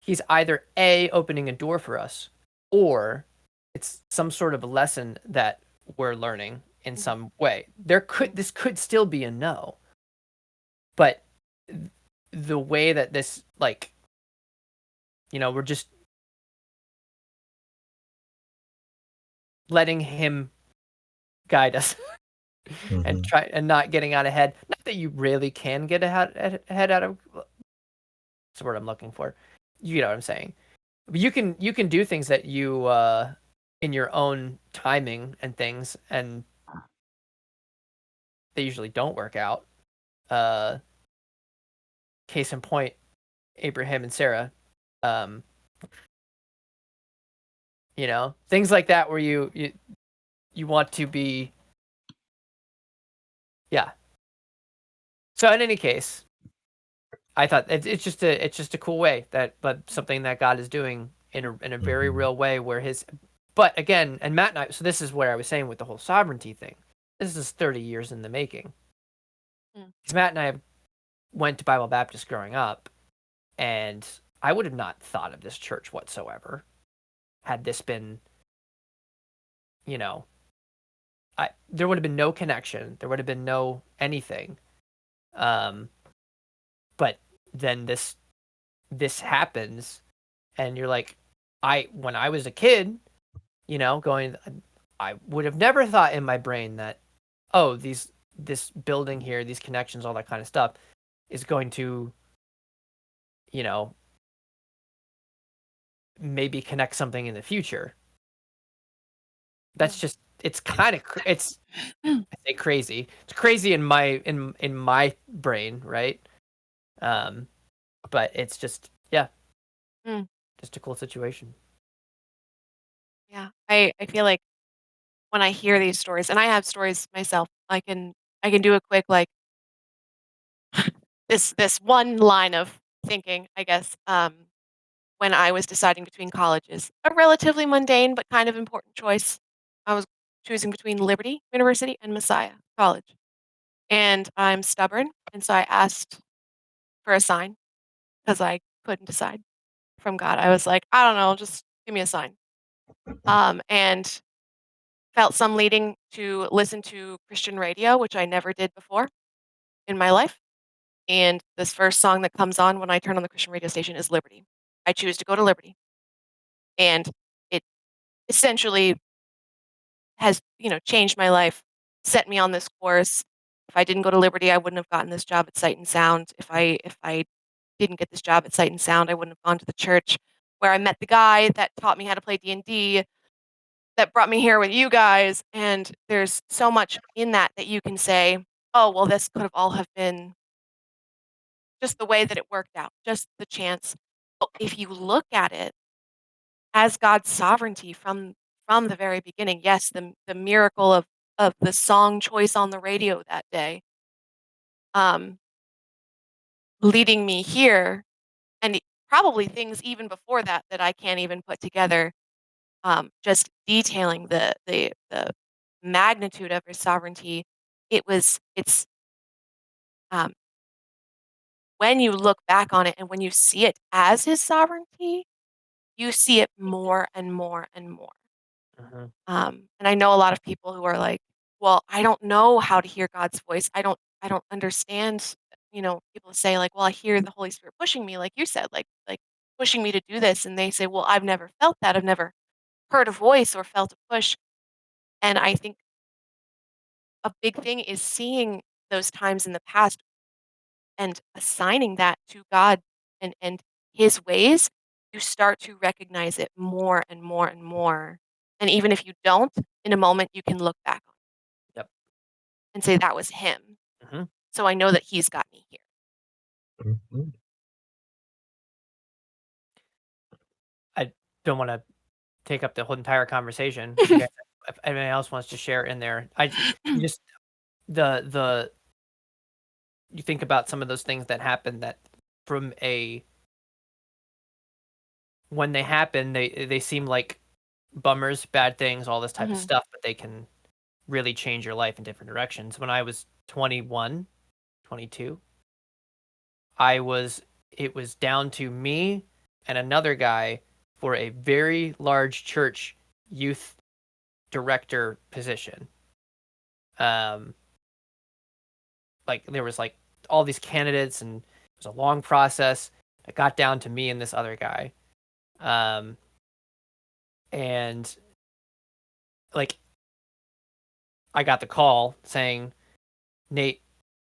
he's either A, opening a door for us, or it's some sort of a lesson that we're learning in some way. This could still be a no, but the way that this, like, we're just letting him guide us and try and not getting out ahead. Not that you really can get ahead out of. That's the word I'm looking for. You know what I'm saying? You can do things that you in your own timing and things, and they usually don't work out. Case in point, Abraham and Sarah. Things like that where you want to be. Yeah. So in any case, I thought it's just a cool way but something that God is doing in a very real way where but again, and Matt and I, so this is where I was saying with the whole sovereignty thing. This is 30 years in the making. Because Matt and I went to Bible Baptist growing up, and I would have not thought of this church whatsoever had this been, there would have been no connection. There would have been no anything. But then this happens, and you're like, when I was a kid, going, I would have never thought in my brain that, oh, this building here, these connections, all that kind of stuff is going to, maybe connect something in the future. That's just, it's kind of, it's, I say crazy. It's crazy in my brain, right? But it's just, yeah, just a cool situation. Yeah, I feel like when I hear these stories, and I have stories myself, I can do a quick, like, this one line of thinking, I guess, when I was deciding between colleges, a relatively mundane but kind of important choice. I was choosing between Liberty University and Messiah College, and I'm stubborn, and so I asked for a sign because I couldn't decide from God. I was like, I don't know, just give me a sign. And felt some leading to listen to Christian radio, which I never did before in my life. And this first song that comes on when I turn on the Christian radio station is Liberty. I choose to go to Liberty. And it essentially has, changed my life, set me on this course. If I didn't go to Liberty, I wouldn't have gotten this job at Sight and Sound. If I didn't get this job at Sight and Sound, I wouldn't have gone to the church where I met the guy that taught me how to play D&D, that brought me here with you guys. And there's so much in that you can say, oh, well, this could have all have been just the way that it worked out, just the chance. But if you look at it as God's sovereignty from the very beginning, yes, the miracle of the song choice on the radio that day, um, leading me here, and probably things even before that that I can't even put together, just detailing the magnitude of his sovereignty. It's um, when you look back on it and when you see it as his sovereignty, you see it more and more and more. And I know a lot of people who are like, well, I don't know how to hear God's voice. I don't understand people say like, well, I hear the Holy Spirit pushing me, like you said, like pushing me to do this, and they say, well, I've never felt that. I've never heard a voice or felt a push. And I think a big thing is seeing those times in the past and assigning that to God and his ways. You start to recognize it more and more and more. And even if you don't, in a moment you can look back on it. Yep. And say that was him. Mhm. So I know that he's got me here. Mhm. I don't want to take up the whole entire conversation. If you guys, if anyone else wants to share in there, you just the you think about some of those things that happen that from when they happen, they seem like bummers, bad things, all this type of Mhm. stuff, but they can really change your life in different directions. When I was 21, 22, it was down to me and another guy for a very large church youth director position. Like there was like all these candidates and it was a long process. It got down to me and this other guy. And like I got the call saying, Nate,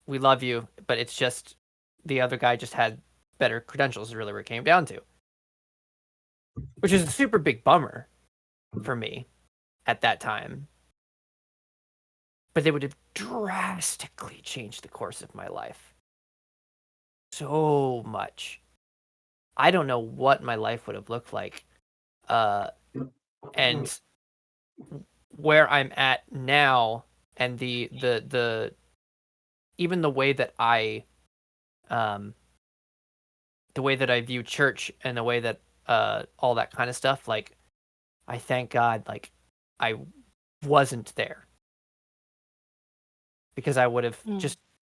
we love you, but it's just the other guy just had better credentials is really where it came down to. Which is a super big bummer for me at that time. But they would have drastically changed the course of my life. So much. I don't know what my life would have looked like. And where I'm at now and the even the way that I view church and the way that all that kind of stuff, like I thank God like I wasn't there. Because I would have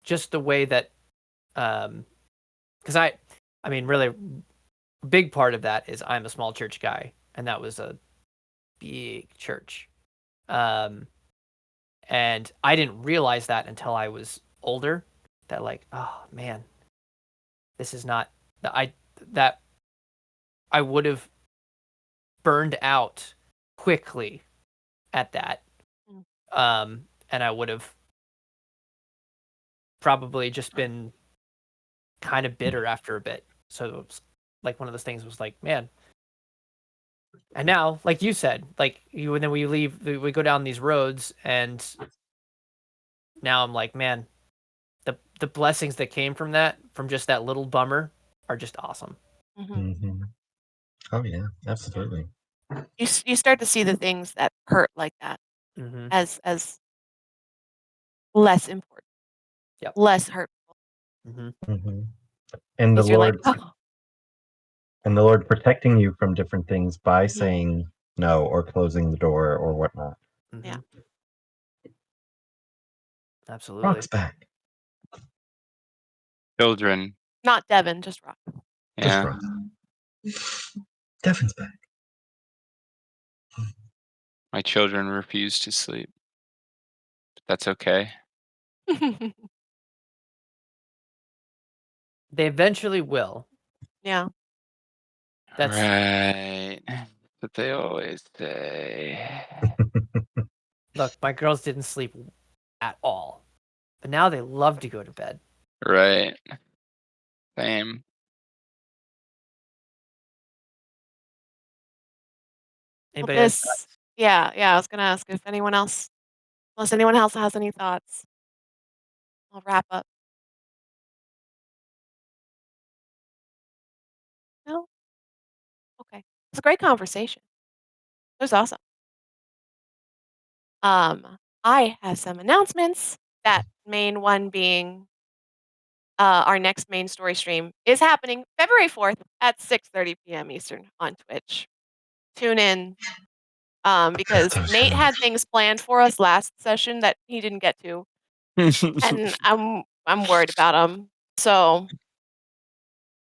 just the way that because I mean really a big part of that is I'm a small church guy and that was a big church. And I didn't realize that until I was older that like, oh man, this is not that I would have burned out quickly at that. And I would have probably just been kind of bitter after a bit. So it was like one of those things was like, man. And now, like you said, like and then we go down these roads and now I'm like, man, the blessings that came from just that little bummer are just awesome. Mm-hmm. Oh yeah, absolutely. You start to see the things that hurt like that as less important, less hurtful. Mm-hmm. And the Because you're like, Lord oh, and the Lord protecting you from different things by saying no or closing the door or whatnot. yeah, Absolutely. Rock's back. Children. not Devin, just Rock. Just Yeah. Rock. Devin's back. My children refuse to sleep. But that's okay. They eventually will. Yeah. That's right. But they always say. Look, my girls didn't sleep at all. But now they love to go to bed. Right. Same. Anybody else? Yeah, I was gonna ask if anyone else, unless anyone else has any thoughts, I'll wrap up. No? Okay. It's a great conversation. It was awesome. I have some announcements. That main one being our next main story stream is happening February 4th at 6:30 p.m. Eastern on Twitch. Tune in because Nate had things planned for us last session that he didn't get to, and I'm worried about him. So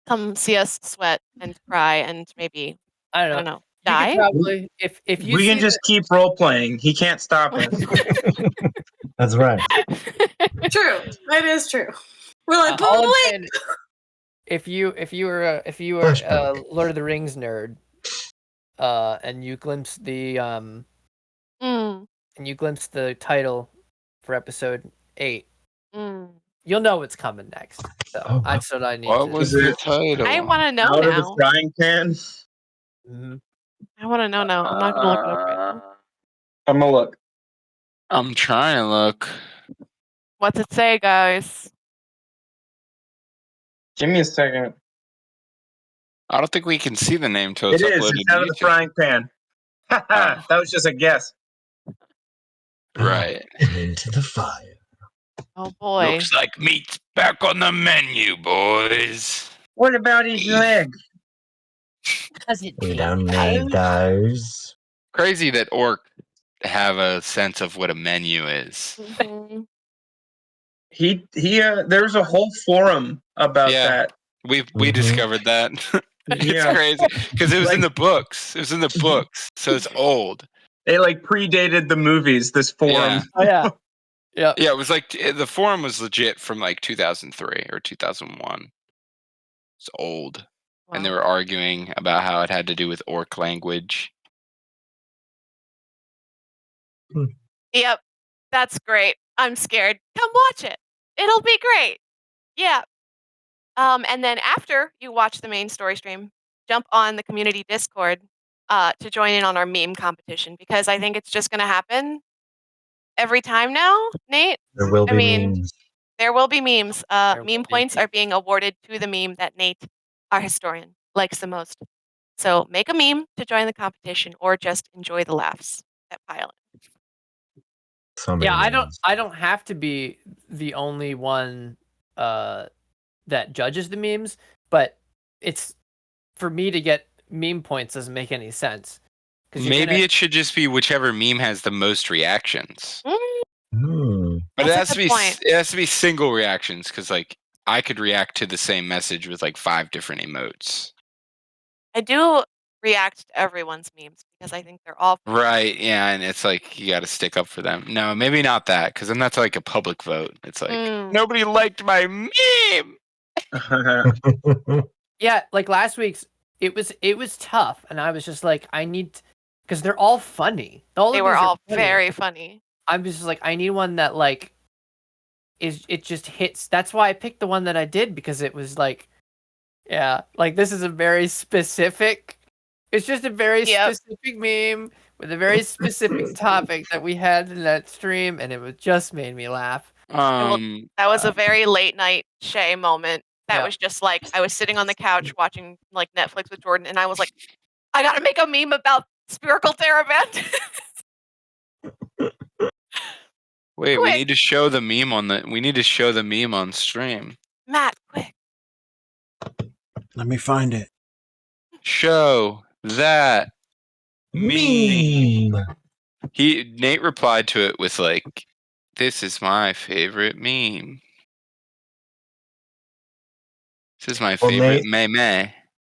come see us sweat and cry and maybe I I don't don't know. know You could die. probably if you We can see just keep role playing. He can't stop us. That's right. True. That is true. We're like, but all I'm wait. saying, if you were a Flashback. Lord of the Rings nerd, and you glimpse the Mm, title for episode 8, mm. you'll know what's coming next. So Oh, wow. that's what I need What to. was Is the it title? I want to know Out of the now. frying pan? Mhm. I want to know now. I'm not gonna look it up right now. I'm gonna look. I'm trying to look. What's it say, guys? Give me a second. I don't think we can see the name till It it's is. uploaded It's to out of the YouTube. frying pan. Haha, Oh. that was just a guess. Right. And into the fire. Oh boy. Looks like meat's back on the menu, boys. What about his leg? We don't need those. Crazy that orc have a sense of what a menu is. Mhm. He there's a whole forum about Yeah. that. We Mhm. discovered that. It's Yeah. crazy because it was in Like- the books. It was in the books, so it's old. It like predated the movies, this forum. Yeah. Oh yeah, yeah. Yeah, it was like the forum was legit from like 2003 or 2001. It's old, and they Wow. were arguing about how it had to do with orc language. Yep. That's great. I'm scared. Come watch it. It'll be great. Yeah. And then after you watch the main story stream, jump on the community Discord to join in on our meme competition because I think it's just gonna happen every time now, Nate. There will I be mean, memes. there will be memes. There will Meme be points are memes. being awarded to the meme that Nate, our historian, likes the most. So make a meme to join the competition or just enjoy the laughs that pile in. So many Yeah, memes. I don't have to be the only one that judges the memes, but it's for me to get meme points doesn't make any sense. Maybe it should just be whichever meme has the most reactions. Hmm. But That's a good point. it has to be single reactions because like I could react to the same message with like 5 different emotes. I do react to everyone's memes because I think they're all Right, yeah, and it's like you got to stick up for them. No, maybe not that because then that's like a public vote. It's like nobody liked my meme. Yeah, like last week's, it was tough, and I was just like, I need, because they're all funny. they were all very funny. I'm just like, I need one that like it just hits. That's why I picked the one that I did because it was like, yeah, like this is a very specific. It's just a very specific meme with a very specific topic that we had in that stream, and it just made me laugh. That was a very late night Shay moment. That was just like I was sitting on the couch watching like Netflix with Jordan, and I was like, I gotta make a meme about Spherical Theraband. Wait, Quick. we need to show the meme on stream. Matt, quick. Let me find it. Show that meme. Nate replied to it with like, "This is my favorite meme. This is my favorite meme."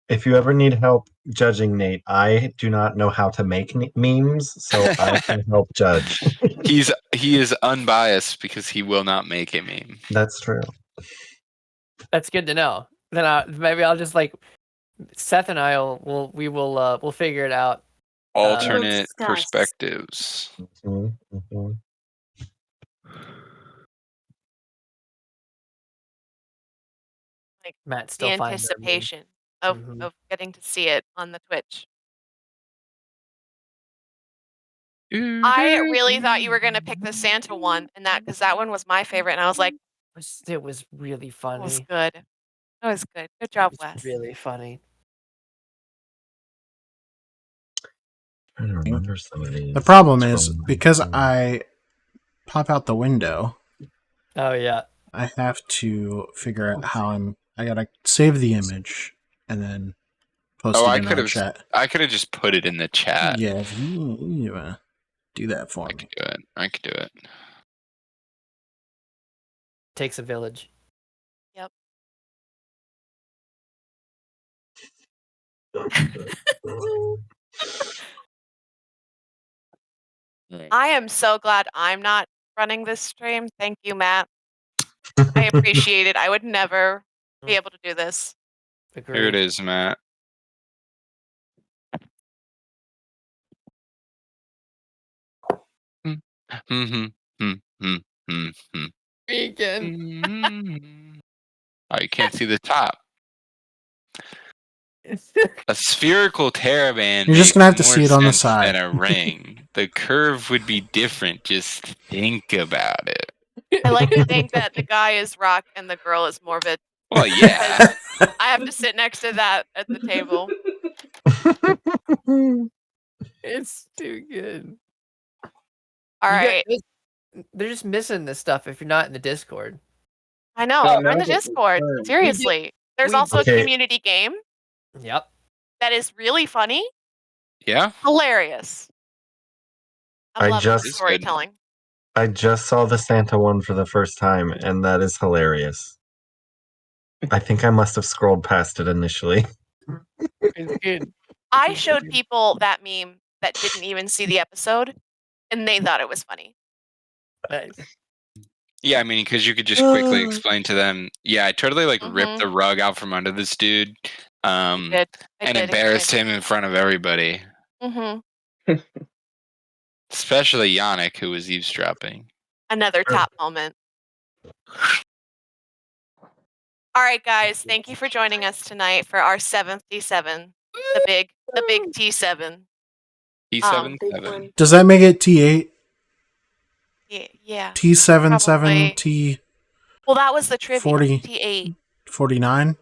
If you ever need help judging Nate, I do not know how to make memes, so I can help judge. He is unbiased because he will not make a meme. That's true. That's good to know. Then maybe I'll just like Seth and I we'll figure it out. Alternate perspectives. Like Matt the still finds their meme. anticipation of getting to see it on the Twitch. I really thought you were gonna pick the Santa one, and because that one was my favorite, and I was like, it was really funny. It was good. That was good. Good job, Wes. Really funny. I don't remember some of these. The problem is because I pop out the window. Oh yeah. I have to figure out how I gotta save the image and then post it in our chat. I could have just put it in the chat. Yeah, if you do that for me. I could do it. Takes a village. Yep. I am so glad I'm not running this stream. Thank you, Matt. I appreciate it. I would never be able to do this. Here it Agreed. is, Matt. Vegan. Oh, you can't see the top. A spherical TerraBand You're just makes gonna have to more see it on the sense side. than a ring. The curve would be different. Just think about it. I like to think that the guy is Rock and the girl is Morbid. Well, yeah. I have to sit next to that at the table. It's too good. All You right. guys- they're just missing this stuff if you're not in the Discord. I know. Yeah, We're in now the that we're Discord. done. Seriously. There's we- also Okay. a community game Yep. that is really funny, Yeah. hilarious. I'm I loving just- the storytelling. I just saw the Santa one for the first time, and that is hilarious. I think I must have scrolled past it initially. It's good. I showed people that meme that didn't even see the episode, and they thought it was funny. Nice. Yeah, I mean, because you could just quickly explain to them. Yeah, I totally ripped the rug out from under this dude, and embarrassed him in front of everybody, especially Yannick, who was eavesdropping. Another top moment. All right, guys. Thank you for joining us tonight for our 7th D7, the big T7. T7-7. Does that make it T8? Yeah. T77, Probably. T Well, that was the trivia. 40. T8. 49?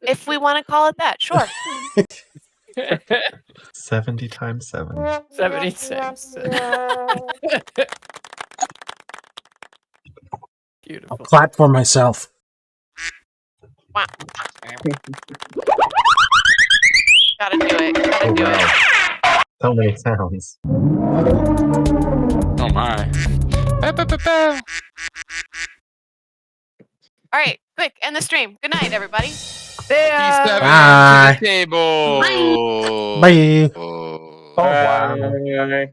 If we want to call it that, sure. 70 times 7. 76. Beautiful. I'll clap for myself. Wow. Gotta do it. Gotta Oh, do it. wow. So many sounds. Oh my. Ba-ba-ba-ba. All right, quick, end the stream. Good night, everybody. T7 Bye. to the table. Bye. Oh. Oh, wow. Bye.